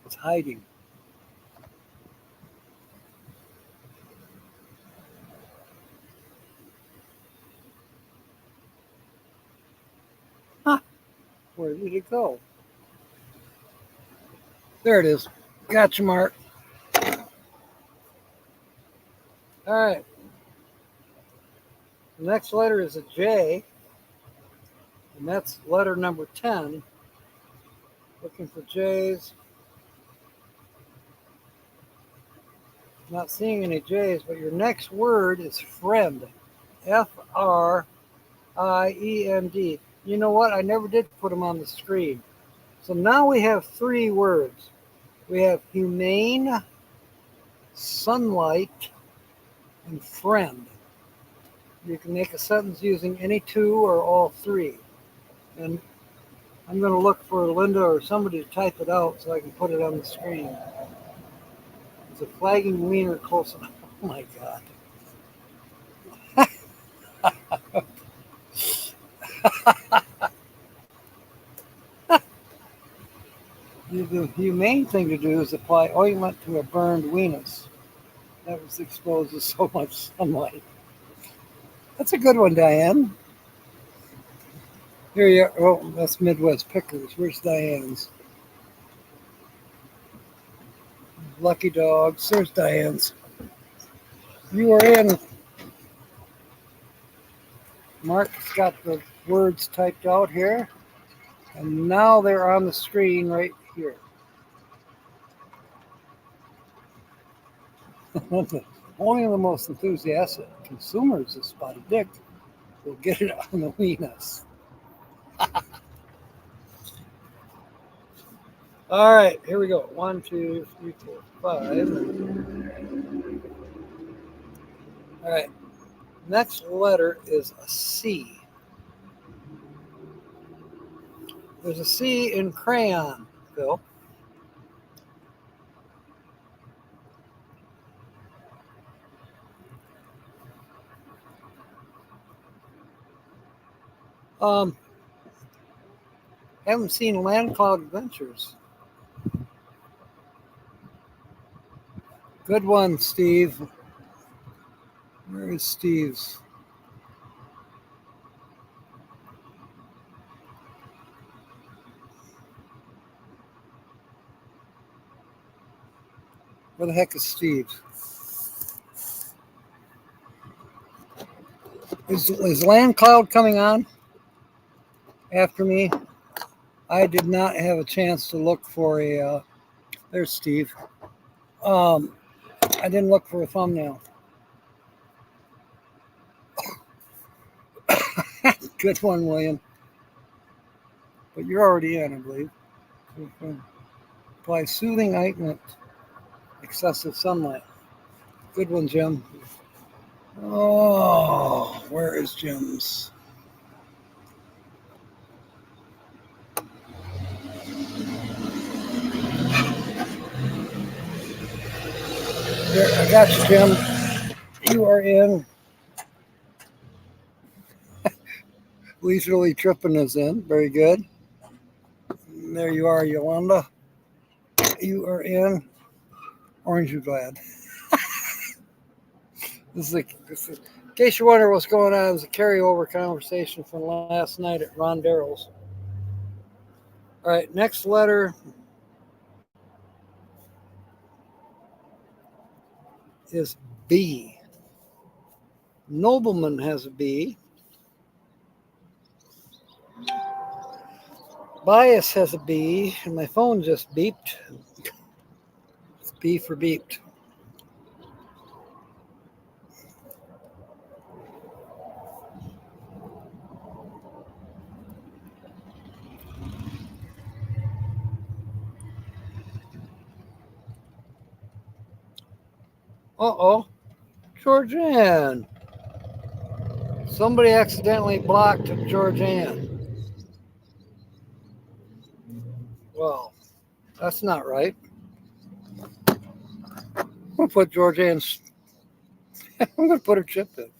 It's hiding. Huh. Where did it go? There it is. Gotcha, Mark. All right. The next letter is a J, and that's letter number 10. Looking for J's. Not seeing any J's, but your next word is friend. F-R-I-E-N-D. You know what? I never did put them on the screen. So now we have three words. We have humane, sunlight, and friend. You can make a sentence using any two or all three. And I'm going to look for Linda or somebody to type it out so I can put it on the screen. Is a flagging wiener close enough? Oh my God. The humane thing to do is apply ointment to a burned weenus that was exposed to so much sunlight. That's a good one, Diane. Here you are. Oh, that's Midwest Pickers. Where's Diane's? Lucky dogs. There's Diane's. You are in. Mark's got the words typed out here, and now they're on the screen right here. Only the most enthusiastic consumers of spotted dick will get it on the weenus. All right, here we go. 1, 2, 3, 4, 5. All right, next letter is a C. There's a C in crayon, Phil. Haven't seen Land Cloud Adventures. Good one, Steve. Where is Steve's? Where the heck is Steve? Is Land Cloud coming on after me? I did not have a chance to look for a. There's Steve. I didn't look for a thumbnail. Good one, William. But you're already in, I believe. Apply soothing ointment. Excessive sunlight. Good one, Jim. Oh, where is Jim's? There, I got you, Jim. You are in. Leisurely Tripping is in. Very good. And there you are, Yolanda. You are in. Orange you glad. This is, in case you wonder what's going on, it was a carryover conversation from last night at Ron Darrell's. All right, next letter is B. Nobleman has a B. Bias has a B, and my phone just beeped. It's B for beeped. Uh-oh. Georgianne. Somebody accidentally blocked Georgianne. Well, that's not right. I'm going to put Georgianne's... I'm going to put her chip in.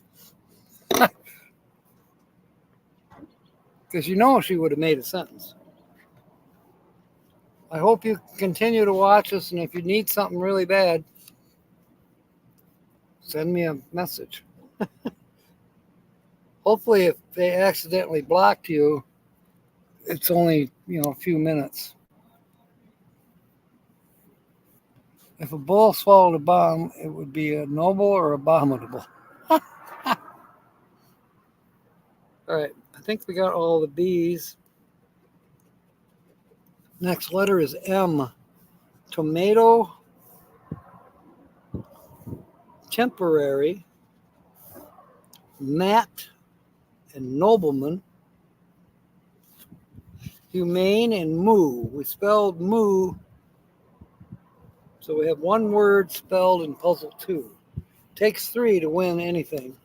Because you know she would have made a sentence. I hope you continue to watch us, and if you need something really bad, send me a message. Hopefully, if they accidentally blocked you, it's only, a few minutes. If a bull swallowed a bomb, it would be a noble or abominable. All right, I think we got all the B's. Next letter is M. Tomato, temporary, Matt, and nobleman. Humane and moo. We spelled moo, so we have one word spelled in puzzle 2. Takes 3 to win anything,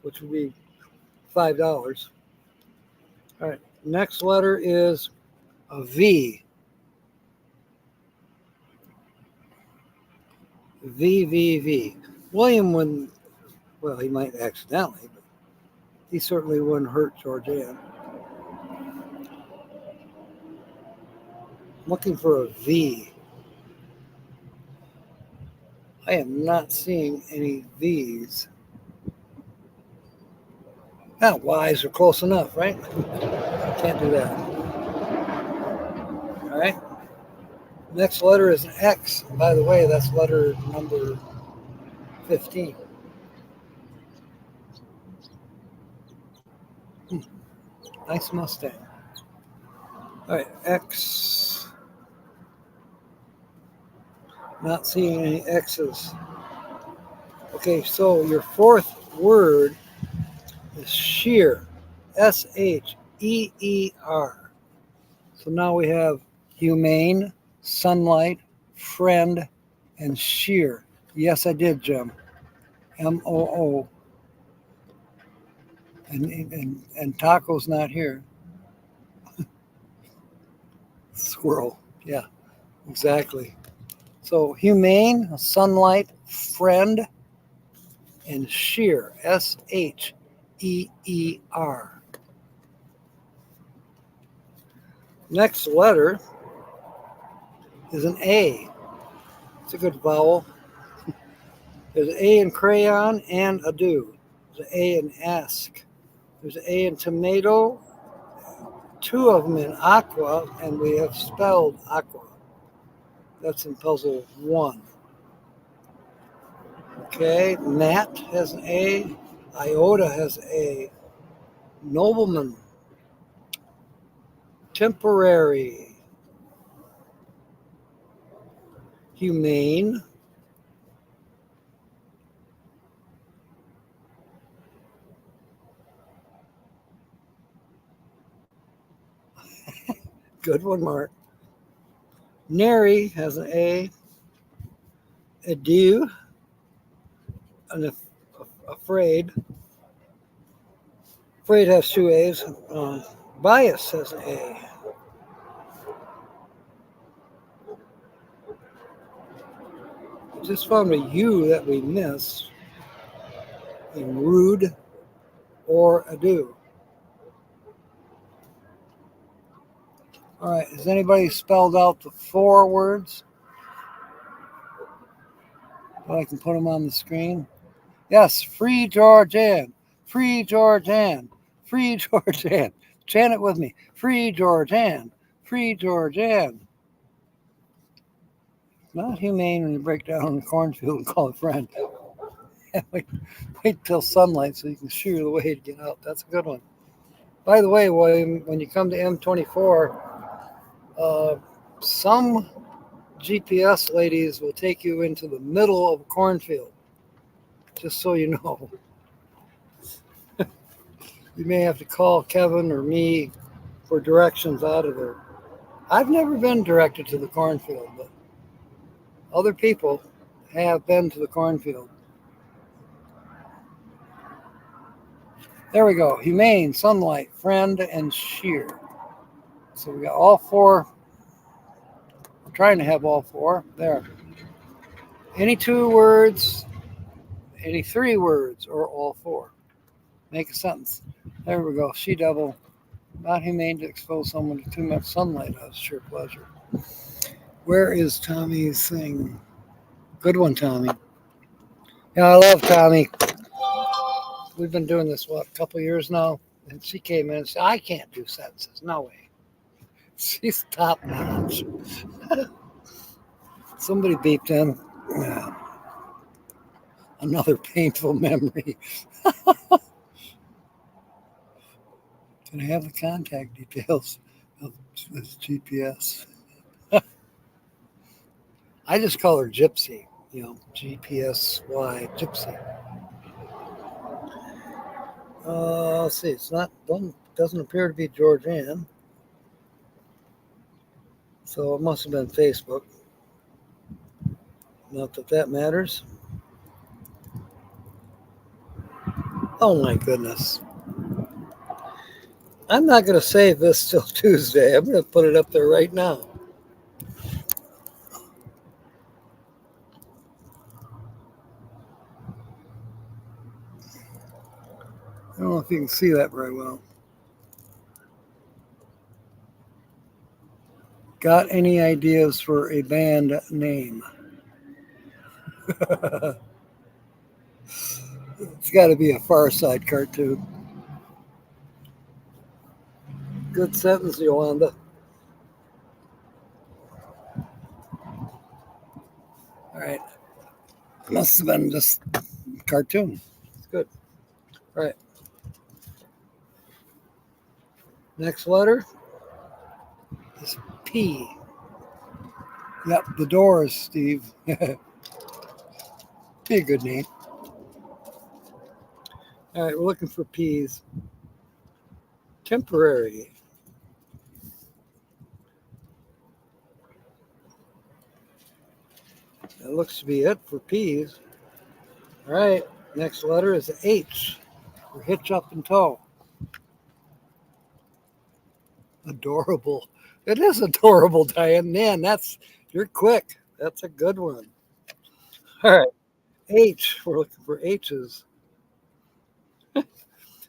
which would be $5. All right, next letter is a V. V. William wouldn't, well, he might accidentally, but he certainly wouldn't hurt Georgianne. I'm looking for a V. I am not seeing any V's. Now, Y's are close enough, right? Can't do that. All right. Next letter is an X. By the way, that's letter number 15. Nice Mustang. All right, X. Not seeing any X's. Okay, so your fourth word is sheer. Sheer. So now we have humane, sunlight, friend, and sheer. Yes, I did, Jim. MOO. And Taco's not here. Squirrel. Yeah, exactly. So humane, sunlight, friend, and sheer. SHEER. Next letter is an A. It's a good vowel. There's an A in crayon and a do. There's an A in ask. There's an A in tomato, two of them in aqua, and we have spelled aqua. That's in puzzle 1. Okay, Nat has an A. Iota has A. Nobleman. Temporary. Humane. Good one, Mark. Nary has an A. Adieu. And afraid. Afraid has 2 A's. Bias has an A. Just found a U that we missed in rude or adieu. All right, has anybody spelled out the 4 words? Oh, I can put them on the screen. Yes, free Georgianne, free Georgianne, free Georgianne. Chant it with me. Free Georgianne, free Georgianne. Not humane when you break down in the cornfield and call a friend. wait till sunlight so you can shear the way to get out. That's a good one. By the way, William, when you come to M24, some GPS ladies will take you into the middle of a cornfield, just so you know. You may have to call Kevin or me for directions out of there. I've never been directed to the cornfield, but other people have been to the cornfield. There we go. Humane, sunlight, friend, and sheer. So we got all 4. I'm trying to have all 4. There. Any 2 words, any 3 words, or all 4. Make a sentence. There we go. She double. Not humane to expose someone to too much sunlight. That's sheer pleasure. Where is Tommy's thing? Good one, Tommy. Yeah, I love Tommy. We've been doing this, a couple years now? And she came in and said, I can't do sentences. No way. She's top notch. Somebody beeped him. Yeah. Another painful memory. Can I have the contact details of this GPS? I just call her Gypsy, GPSY, Gypsy. Let's see, doesn't appear to be Georgianne. So it must have been Facebook. Not that that matters. Oh my goodness. I'm not going to save this till Tuesday. I'm going to put it up there right now. I don't know if you can see that very well. Got any ideas for a band name? It's got to be a Far Side cartoon. Good sentence, Yolanda. All right. Must have been just cartoon. It's good. All right. Next letter is P. Yep, the Doors, Steve. Be a good name. All right, we're looking for P's. Temporary. That looks to be it for P's. All right, next letter is H for hitch up and tow. Adorable. It is adorable, Diane. Man, you're quick. That's a good one. All right, H. We're looking for H's.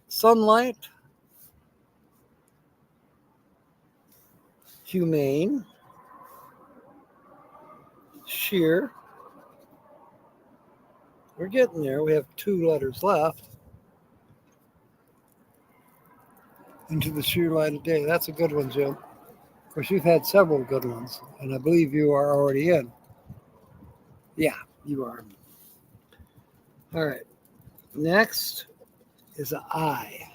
Sunlight. Humane. Sheer. We're getting there. We have 2 letters left. Into the sheer light of day. That's a good one, Jim. Of course, you've had several good ones, and I believe you are already in. Yeah, you are. All right. Next is an I.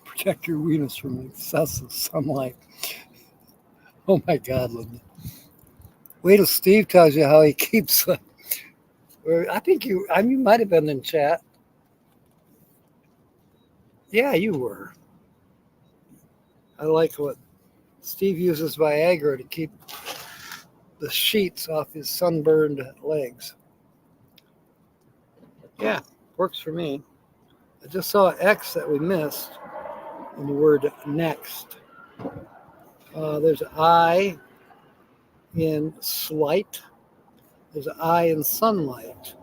Protect your weenus from excessive sunlight. Oh my God, Linda. Wait till Steve tells you how he keeps. I think you might have been in chat. Yeah, you were. I like what Steve uses Viagra to keep the sheets off his sunburned legs. Yeah, works for me. I just saw an X that we missed in the word next. There's an I in slight. There's an I in sunlight.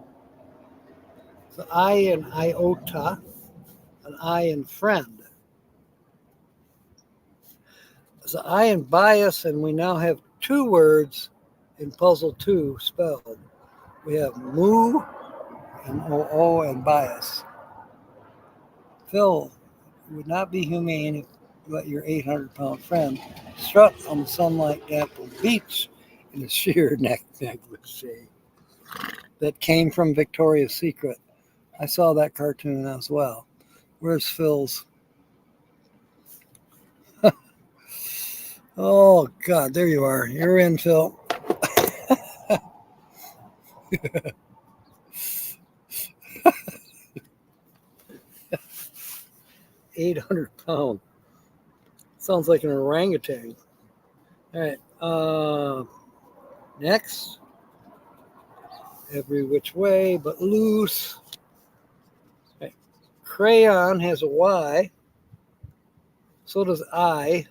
There's an I in iota. An I in friend. There's an I in bias, and we now have 2 words in puzzle 2 spelled. We have moo and oo and bias. Phil, it would not be humane if you let your 800-pound friend strut on the sunlight-dappled beach in a sheer neck negligee. That came from Victoria's Secret. I saw that cartoon as well. Where's Phil's? Oh, God, there you are. You're in, Phil. 800-pound. Sounds like an orangutan. All right. Next. Every which way but loose. Okay. Crayon has a Y. So does I.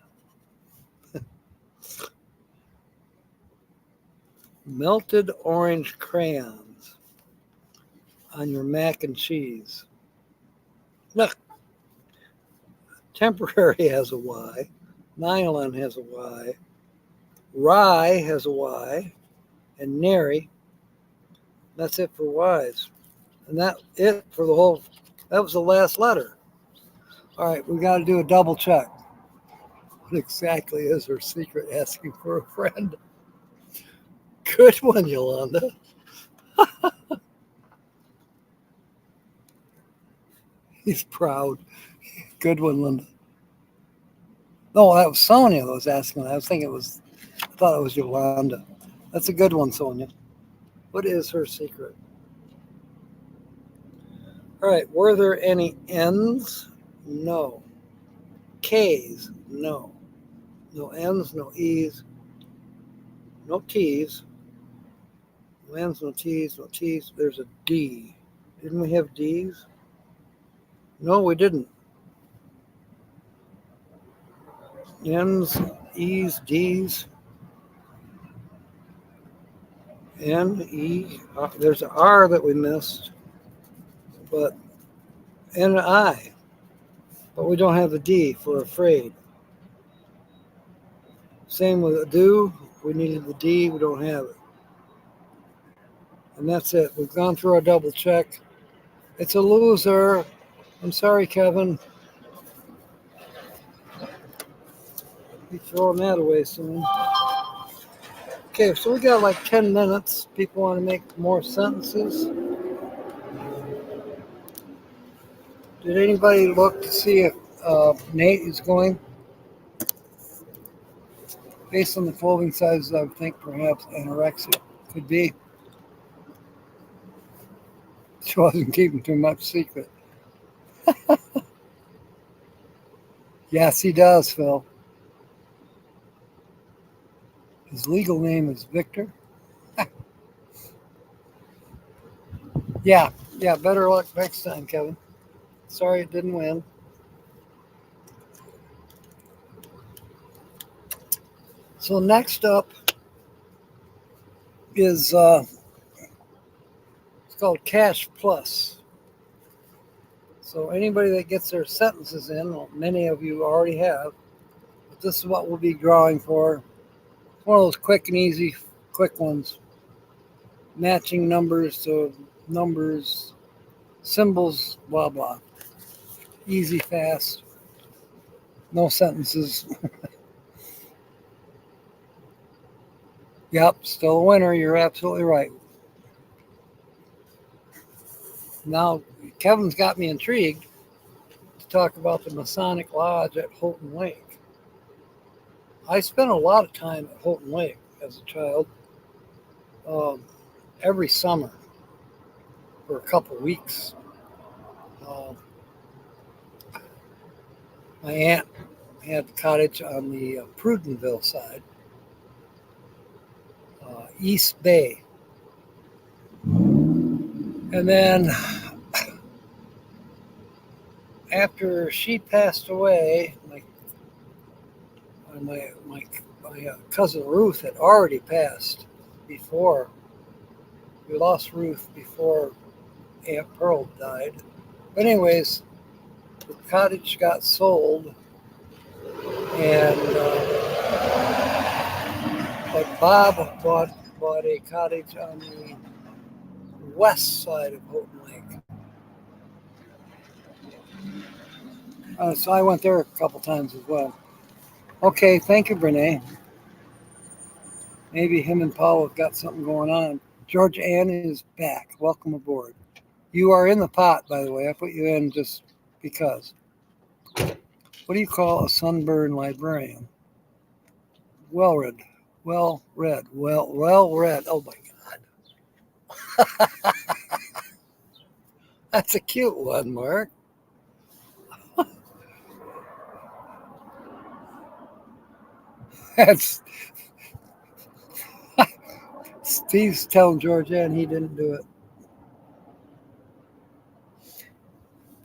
Melted orange crayons on your mac and cheese. Look. Temporary has a Y. Nylon has a Y. Rye has a Y. And nary. That's it for Y's. And that was the last letter. All right, we got to do a double check. What exactly is her secret asking for a friend? Good one, Yolanda. He's proud. Good one, Linda. No, that was Sonia that was asking. I thought it was Yolanda. That's a good one, Sonia. What is her secret? All right, were there any N's? No. K's? No. No N's, no E's, no T's. No N's, no T's, no T's. There's a D. Didn't we have D's? No, we didn't. N's, E's, D's, N, E. There's an R that we missed, but and an I. But we don't have the D for afraid. Same with a do. We needed the D. We don't have it. And that's it. We've gone through our double check. It's a loser. I'm sorry, Kevin. Be throwing that away soon. Okay, so we got like 10 minutes. People want to make more sentences. Did anybody look to see if Nate is going? Based on the clothing sizes, I would think perhaps anorexia could be. She wasn't keeping too much secret. Yes, he does, Phil. His legal name is Victor. Yeah, yeah, better luck next time, Kevin. Sorry it didn't win. So next up is it's called Cash Plus. So anybody that gets their sentences in, well, many of you already have, but this is what we'll be drawing for. It's one of those quick and easy, quick ones. Matching numbers to numbers, symbols, blah blah. Easy, fast, no sentences. Yep, still a winner. You're absolutely right. Now, Kevin's got me intrigued to talk about the Masonic Lodge at Houghton Lake. I spent a lot of time at Houghton Lake as a child, every summer for a couple weeks. Uh, my aunt had the cottage on the Prudenville side, East Bay. And then after she passed away, my cousin Ruth had already passed before. We lost Ruth before Aunt Pearl died. But anyways, the cottage got sold, and but Bob bought a cottage on the west side of Houghton Lake. So I went there a couple times as well. Okay, thank you, Brene. Maybe him and Paul have got something going on. George Ann is back. Welcome aboard. You are in the pot, by the way. I put you in just because. What do you call a sunburned librarian? Well read. Well read. Well read. Oh my God. That's a cute one, Mark. That's Steve's telling Georgianne he didn't do it.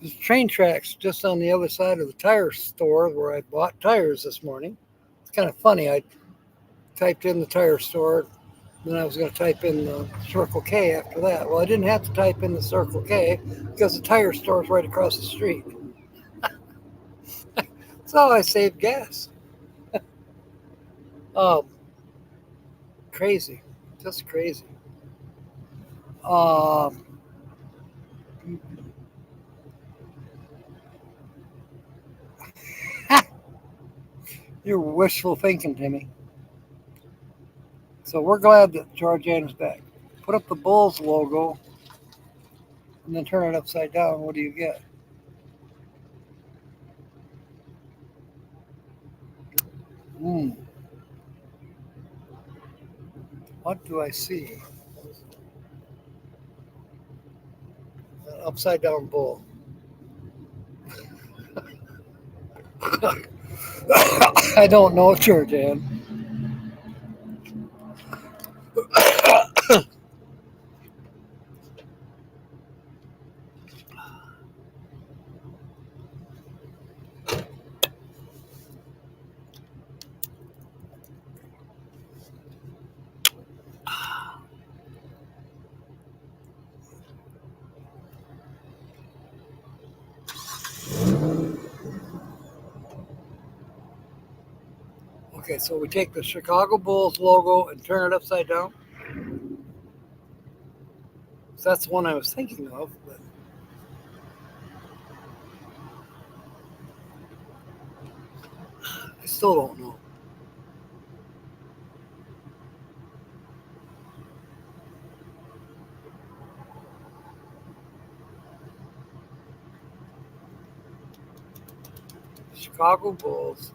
There's train tracks just on the other side of the tire store where I bought tires this morning. It's kind of funny. I typed in the tire store, then I was going to type in the Circle K after that. Well, I didn't have to type in the Circle K because the tire store is right across the street. So I saved gas. Oh, crazy. Just crazy. Um, you're wishful thinking, Timmy. So we're glad that Georgianne is back. Put up the Bulls logo and then turn it upside down. What do you get? Hmm. What do I see? An upside down bull. I don't know, Georgianne. Okay, so we take the Chicago Bulls logo and turn it upside down. So that's the one I was thinking of, but I still don't know. Chicago Bulls.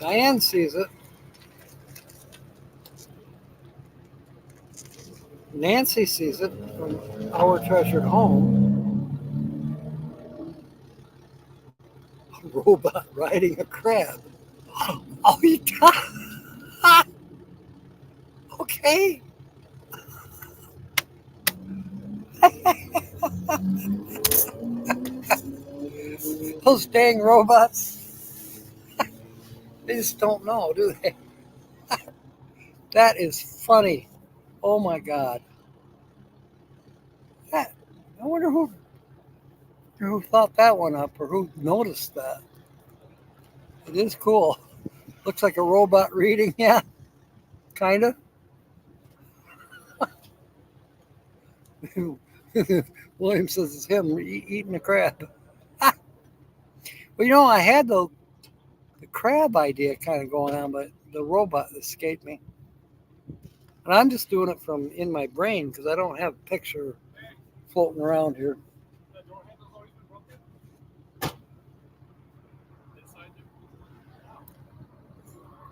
Diane sees it. Nancy sees it from Our Treasured Home. A robot riding a crab. Oh, you got okay. Those dang robots. They just don't know, do they? That is funny. Oh my God. That, I wonder who thought that one up or who noticed that. It is cool. Looks like a robot reading. Yeah, kind of. William says it's him eating a crab. Well, I had the crab idea kind of going on, but the robot escaped me. And I'm just doing it from in my brain because I don't have a picture floating around here.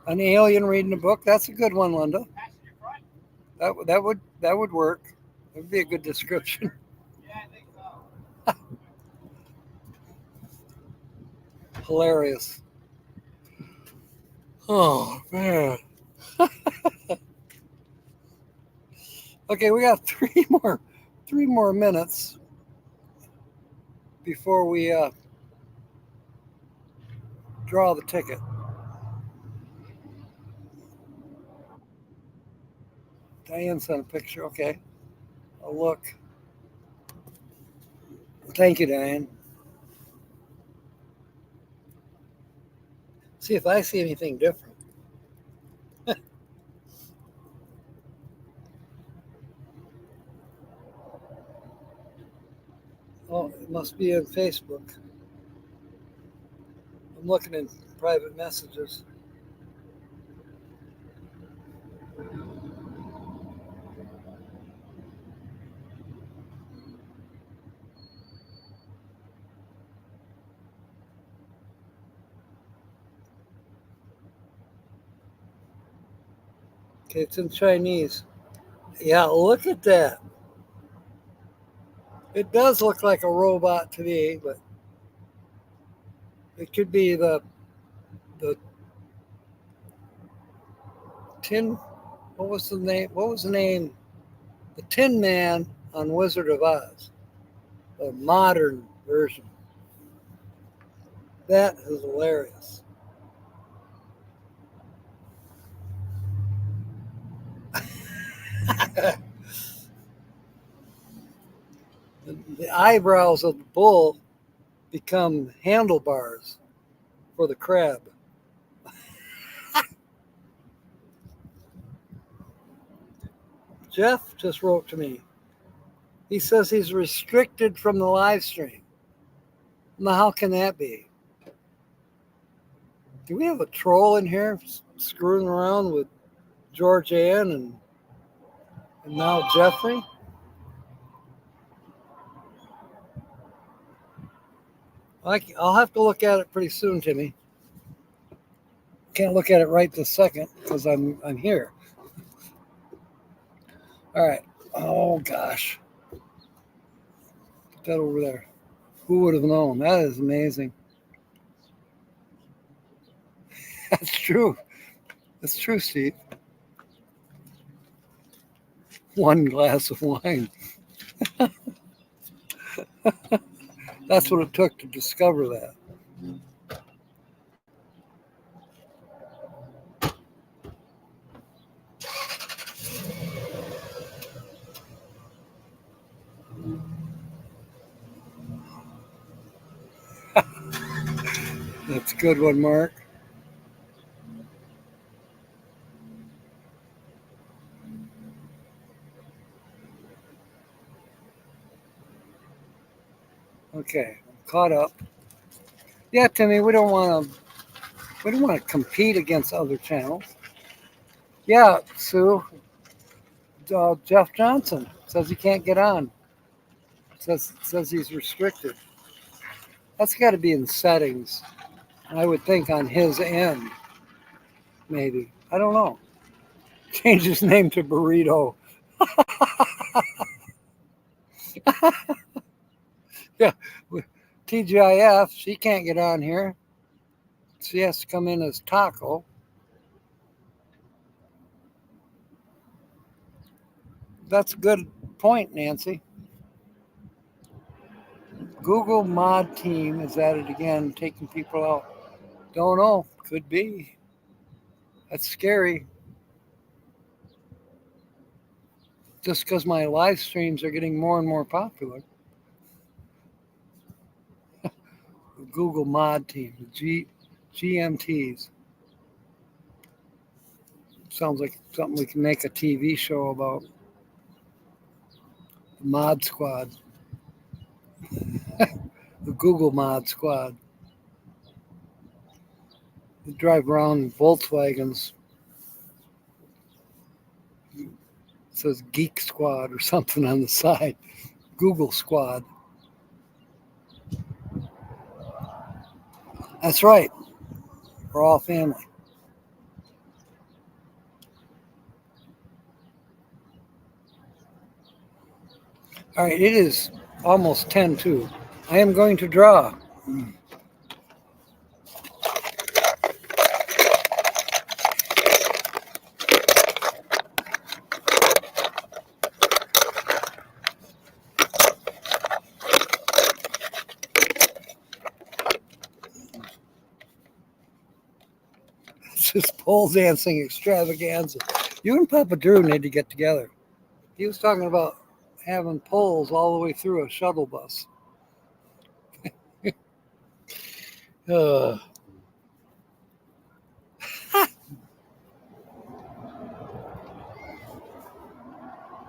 An alien reading a book. That's a good one, Linda. That would work. That would be a good description. Yeah, I think so. Hilarious. Oh man. Okay, we got three more minutes before we draw the ticket. Diane sent a picture. Okay, I'll look. Thank you, Diane. See if I see anything different. Oh, it must be in Facebook. I'm looking in private messages. Okay, it's in Chinese. Yeah, look at that. It does look like a robot to me, but it could be the tin. What was the name? What was the name? The Tin Man on Wizard of Oz, the modern version. That is hilarious. The eyebrows of the bull become handlebars for the crab. Jeff just wrote to me. He says he's restricted from the live stream. Now, how can that be? Do we have a troll in here screwing around with George Ann and now Jeffrey? I'll have to look at it pretty soon, Timmy. Can't look at it right this second because I'm here. All right. Oh gosh. Put that over there. Who would have known? That is amazing. That's true. That's true, Steve. One glass of wine. That's what it took to discover that. That's a good one, Mark. Okay, I'm caught up. Yeah, Timmy, we don't want to compete against other channels. Yeah, Sue. Jeff Johnson says he can't get on. Says he's restricted. That's got to be in settings. I would think on his end, maybe. I don't know. Change his name to Burrito. Yeah. TGIF, she can't get on here. She has to come in as Taco. That's a good point, Nancy. Google Mod Team is at it again, taking people out. Don't know. Could be. That's scary. Just because my live streams are getting more and more popular. Google Mod Team, GMTs. Sounds like something we can make a TV show about. The Mod Squad. The Google Mod Squad. They drive around in Volkswagens. It says Geek Squad or something on the side. Google Squad. That's right. We're all family. All right, it is almost 10-2. I am going to draw. It's just pole dancing extravaganza. You and Papa Drew need to get together. He was talking about having poles all the way through a shuttle bus. uh,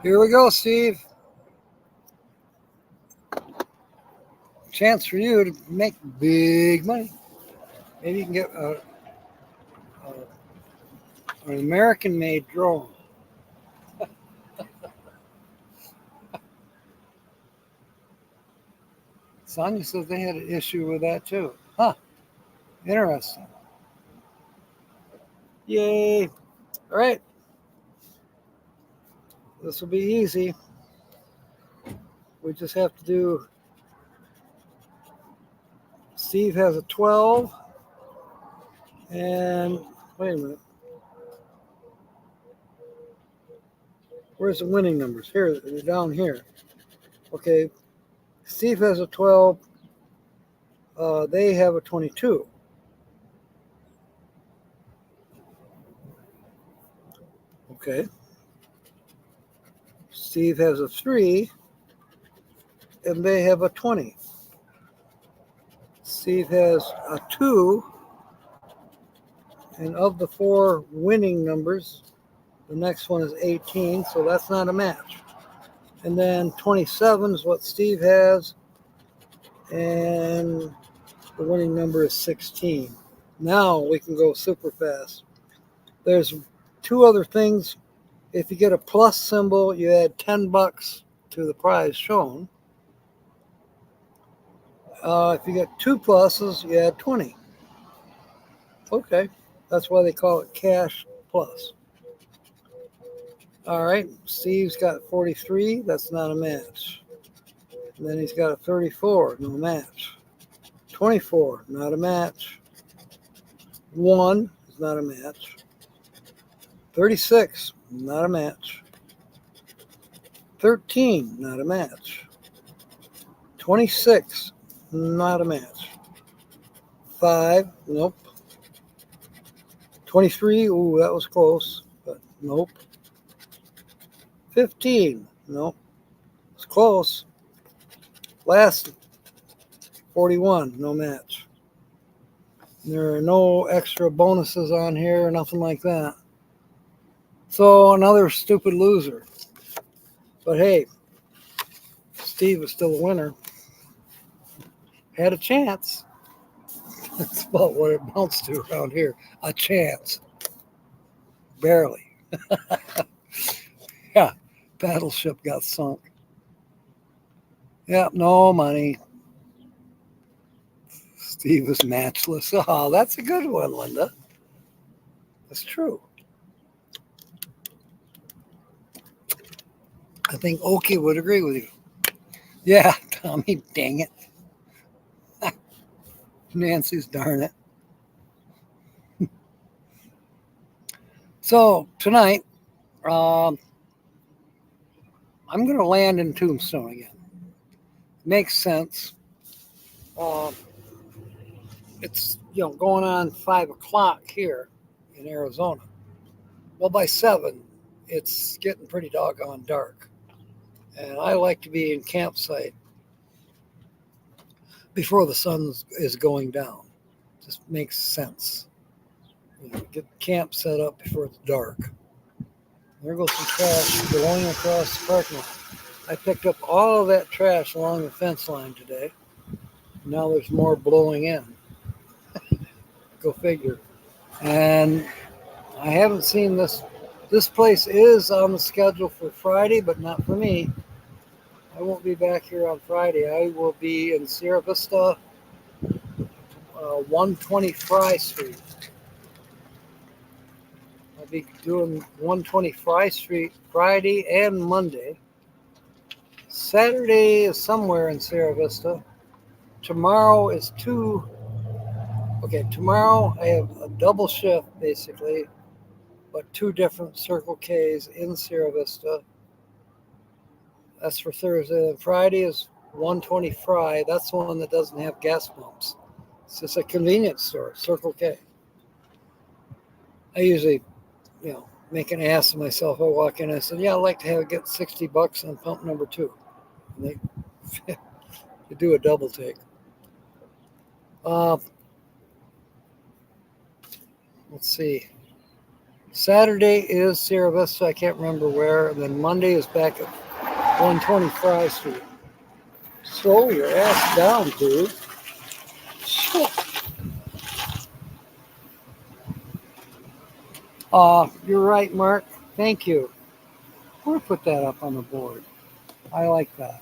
Here we go, Steve. Chance for you to make big money. Maybe you can get an American-made drone. Sonia says they had an issue with that too. Huh. Interesting. Yay. All right. This will be easy. We just have to do. Steve has a 12. And wait a minute. Where's the winning numbers? Here, they're down here. Okay. Steve has a 12. They have a 22. Okay. Steve has a 3. And they have a 20. Steve has a 2. And of the 4 winning numbers, the next one is 18, so that's not a match. And then 27 is what Steve has, and the winning number is 16. Now we can go super fast. There's 2 other things. If you get a plus symbol, you add $10 to the prize shown. If you get 2 pluses, you add 20. Okay, that's why they call it Cash Plus. All right, Steve's got 43. That's not a match. And then he's got a 34. No match. 24. Not a match. 1 is not a match. 36. Not a match. 13. Not a match. 26. Not a match. 5. Nope. 23. Ooh, that was close, but nope. 15. Nope. It's close. Last 41. No match. There are no extra bonuses on here, nothing like that. So another stupid loser. But hey, Steve is still a winner. Had a chance. That's about what it amounts to around here. A chance. Barely. Yeah. Battleship got sunk. Yep, no money. Steve is matchless. Oh, that's a good one, Linda. That's true. I think Oki would agree with you. Yeah, Tommy, dang it. Nancy's darn it. So tonight, um, I'm going to land in Tombstone again. Makes sense. Um, it's going on 5 o'clock here in Arizona. Well, by 7, it's getting pretty doggone dark, and I like to be in campsite before the sun is going down. Just makes sense. Get camp set up before it's dark. There goes some trash blowing across the parking lot. I picked up all of that trash along the fence line today. Now there's more blowing in. Go figure. And I haven't seen this. This place is on the schedule for Friday, but not for me. I won't be back here on Friday. I will be in Sierra Vista, 120 Fry Street. I'll be doing 120 Fry Street Friday and Monday. Saturday is somewhere in Sierra Vista. Tomorrow is tomorrow I have a double shift basically, but 2 different Circle K's in Sierra Vista. That's for Thursday. And Friday is 120 Fry. That's the one that doesn't have gas pumps. It's just a convenience store, Circle K. I usually, make an ass of myself. I walk in and I said, yeah, I'd like to get $60 on pump number 2. And they do a double take. Let's see. Saturday is Sierra Vista. I can't remember where. And then Monday is back at 120 Fry Street. Slow your ass down, dude. Shit. You're right, Mark. Thank you. We'll put that up on the board. I like that.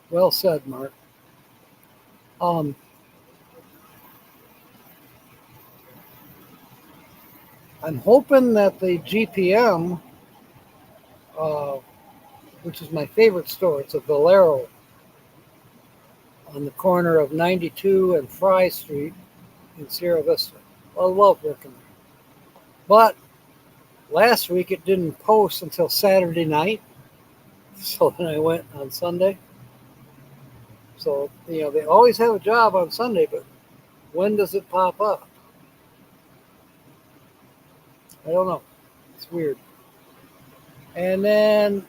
Well said, Mark. I'm hoping that the GPM, which is my favorite store, it's a Valero on the corner of 92 and Fry Street in Sierra Vista. I love working there. But last week it didn't post until Saturday night. So then I went on Sunday. So, they always have a job on Sunday, but when does it pop up? I don't know. It's weird. And then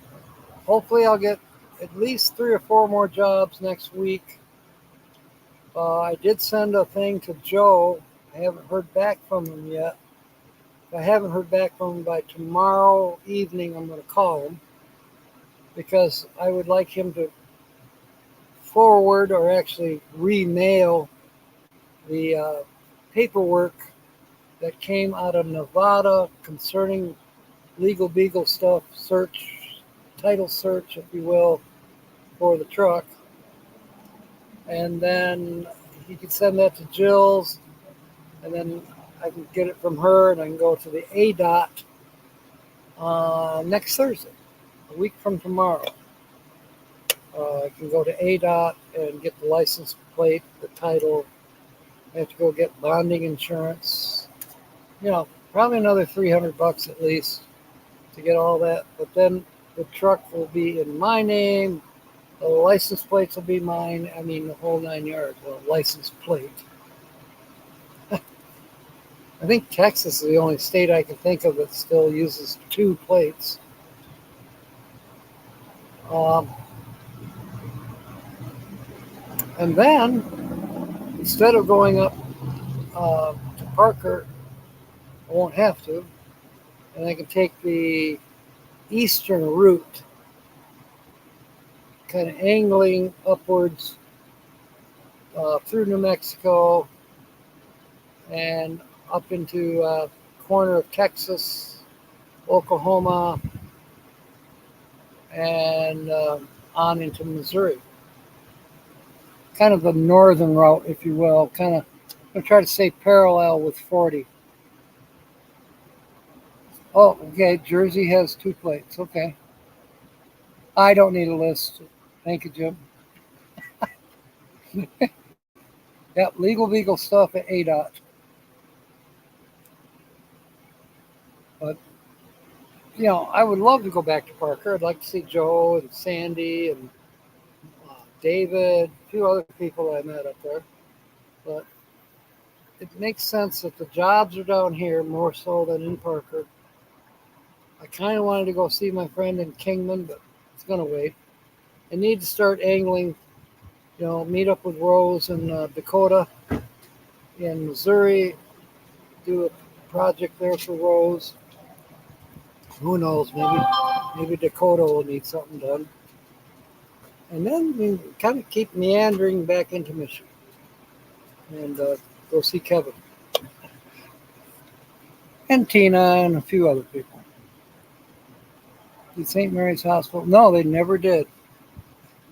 hopefully I'll get at least 3 or 4 more jobs next week. I did send a thing to Joe. I haven't heard back from him yet. If I haven't heard back from him by tomorrow evening, I'm going to call him because I would like him to forward or actually remail the paperwork that came out of Nevada concerning legal beagle stuff, title search, if you will, for the truck. And then he could send that to Jill's, and then I can get it from her, and I can go to the ADOT next Thursday, a week from tomorrow. I can go to ADOT and get the license plate, the title. I have to go get bonding insurance. Probably another $300 at least to get all that. But then the truck will be in my name. The license plates will be mine. I mean, the whole 9 yards. Well, license plate. I think Texas is the only state I can think of that still uses 2 plates. And then, instead of going up to Parker, I won't have to, and I can take the eastern route, kind of angling upwards through New Mexico and up into corner of Texas, Oklahoma, and on into Missouri. kind of the northern route, if you will. Kind of, I'm gonna try to say parallel with 40. Oh, okay. Jersey has 2 plates. Okay. I don't need a list. Thank you, Jim. Yep, legal beagle stuff at ADOT. But I would love to go back to Parker. I'd like to see Joe and Sandy and David, a few other people I met up there. But it makes sense that the jobs are down here more so than in Parker. I kind of wanted to go see my friend in Kingman, but it's going to wait. I need to start angling, meet up with Rose in Dakota, in Missouri, do a project there for Rose. Who knows? Maybe Dakota will need something done. And then we kind of keep meandering back into Michigan and go see Kevin and Tina and a few other people. Did St. Mary's Hospital? No, they never did.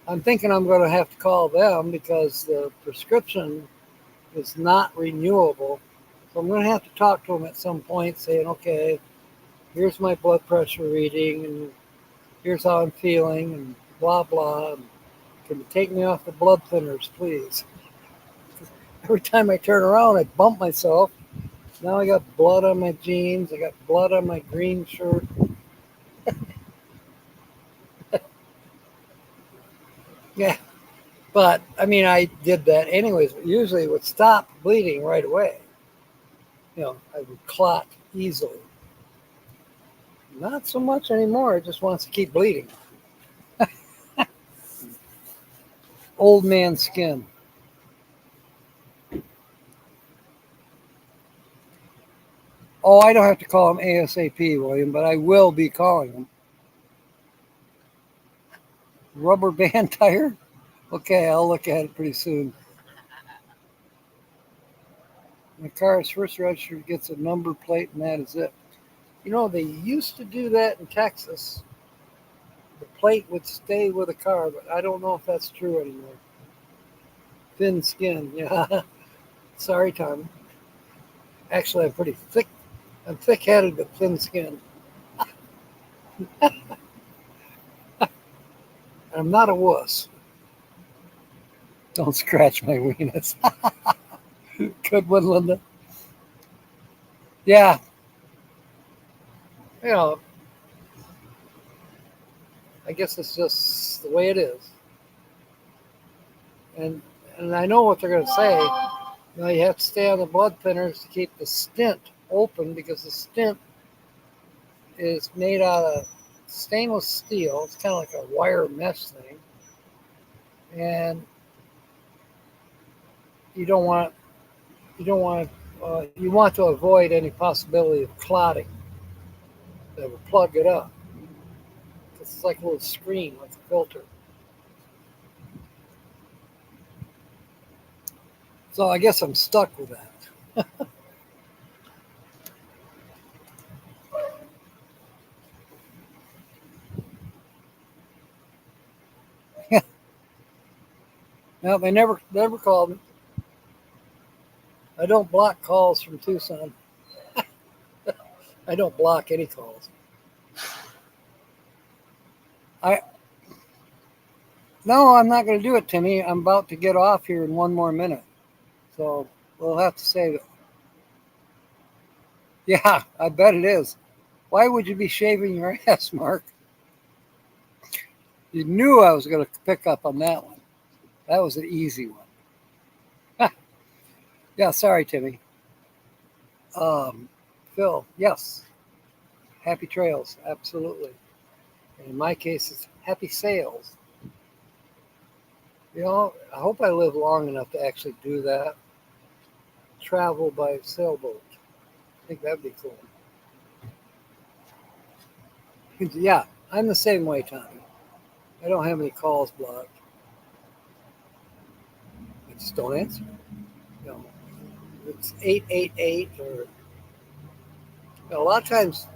I'm thinking I'm going to have to call them because the prescription is not renewable. So I'm going to have to talk to them at some point saying, okay, here's my blood pressure reading and here's how I'm feeling and blah, blah. And can you take me off the blood thinners, please? Every time I turn around, I bump myself. Now I got blood on my jeans. I got blood on my green shirt. Yeah. But, I mean, I did that anyways. Usually it would stop bleeding right away. I would clot easily. Not so much anymore. It just wants to keep bleeding. Old man skin. Oh, I don't have to call him ASAP, William, but I will be calling him. Rubber band tire? Okay, I'll look at it pretty soon. When the car is first registered, gets a number plate, and that is it. They used to do that in Texas. The plate would stay with the car, but I don't know if that's true anymore. Thin skin, yeah. Sorry, Tom. Actually, I'm pretty thick. I'm thick-headed but thin skin. I'm not a wuss. Don't scratch my weenus. Good one, Linda. Yeah. I guess it's just the way it is. And I know what they're going to say. You have to stay on the blood thinners to keep the stent open because the stent is made out of stainless steel. It's kind of like a wire mesh thing. And you want to avoid any possibility of clotting that would plug it up. It's like a little screen with a filter. So I guess I'm stuck with that. No, they never called me. I don't block calls from Tucson. I don't block any calls. No, I'm not going to do it, Timmy. I'm about to get off here in 1 more minute. So we'll have to save it. Yeah, I bet it is. Why would you be shaving your ass, Mark? You knew I was going to pick up on that one. That was an easy one. Yeah, sorry, Timmy. Phil, yes. Happy trails, absolutely. And in my case, it's happy sales. I hope I live long enough to actually do that. Travel by sailboat. I think that'd be cool. Yeah, I'm the same way, Tommy. I don't have any calls blocked. I just don't answer. It's 888 or a lot of times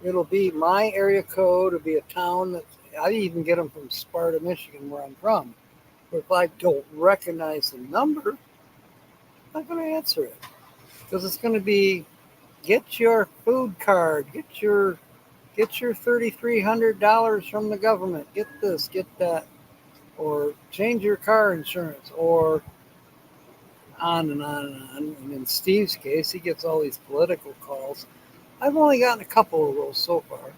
it'll be my area code. It'll be a town that I even get them from Sparta, Michigan, where I'm from. But if I don't recognize the number, I'm not going to answer it because it's going to be get your food card, get your $3,300 from the government, get this, get that, or change your car insurance, or on and on and on. And in Steve's case, he gets all these political calls. I've only gotten a couple of those so far.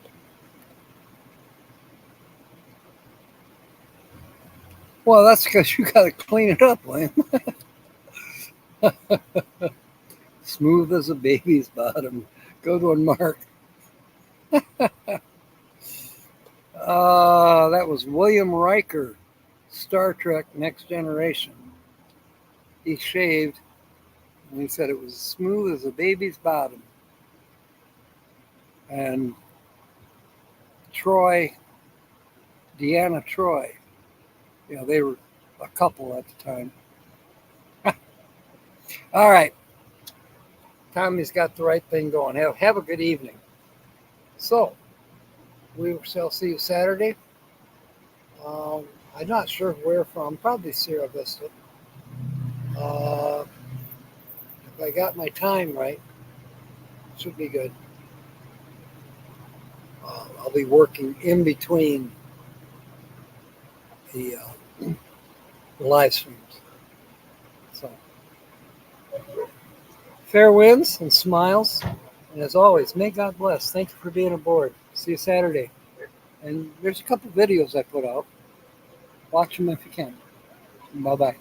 Well, that's because you got to clean it up, William. Smooth as a baby's bottom. Good one, Mark. That was William Riker, Star Trek Next Generation. He shaved, and he said it was smooth as a baby's bottom. And Troy, Deanna Troy, they were a couple at the time. All right. Tommy's got the right thing going. Have a good evening. So, we shall see you Saturday. I'm not sure where from. Probably Sierra Vista. If I got my time right, should be good. I'll be working in between the live streams. So, fair winds and smiles. And as always, may God bless. Thank you for being aboard. See you Saturday. And there's a couple videos I put out. Watch them if you can. Bye-bye.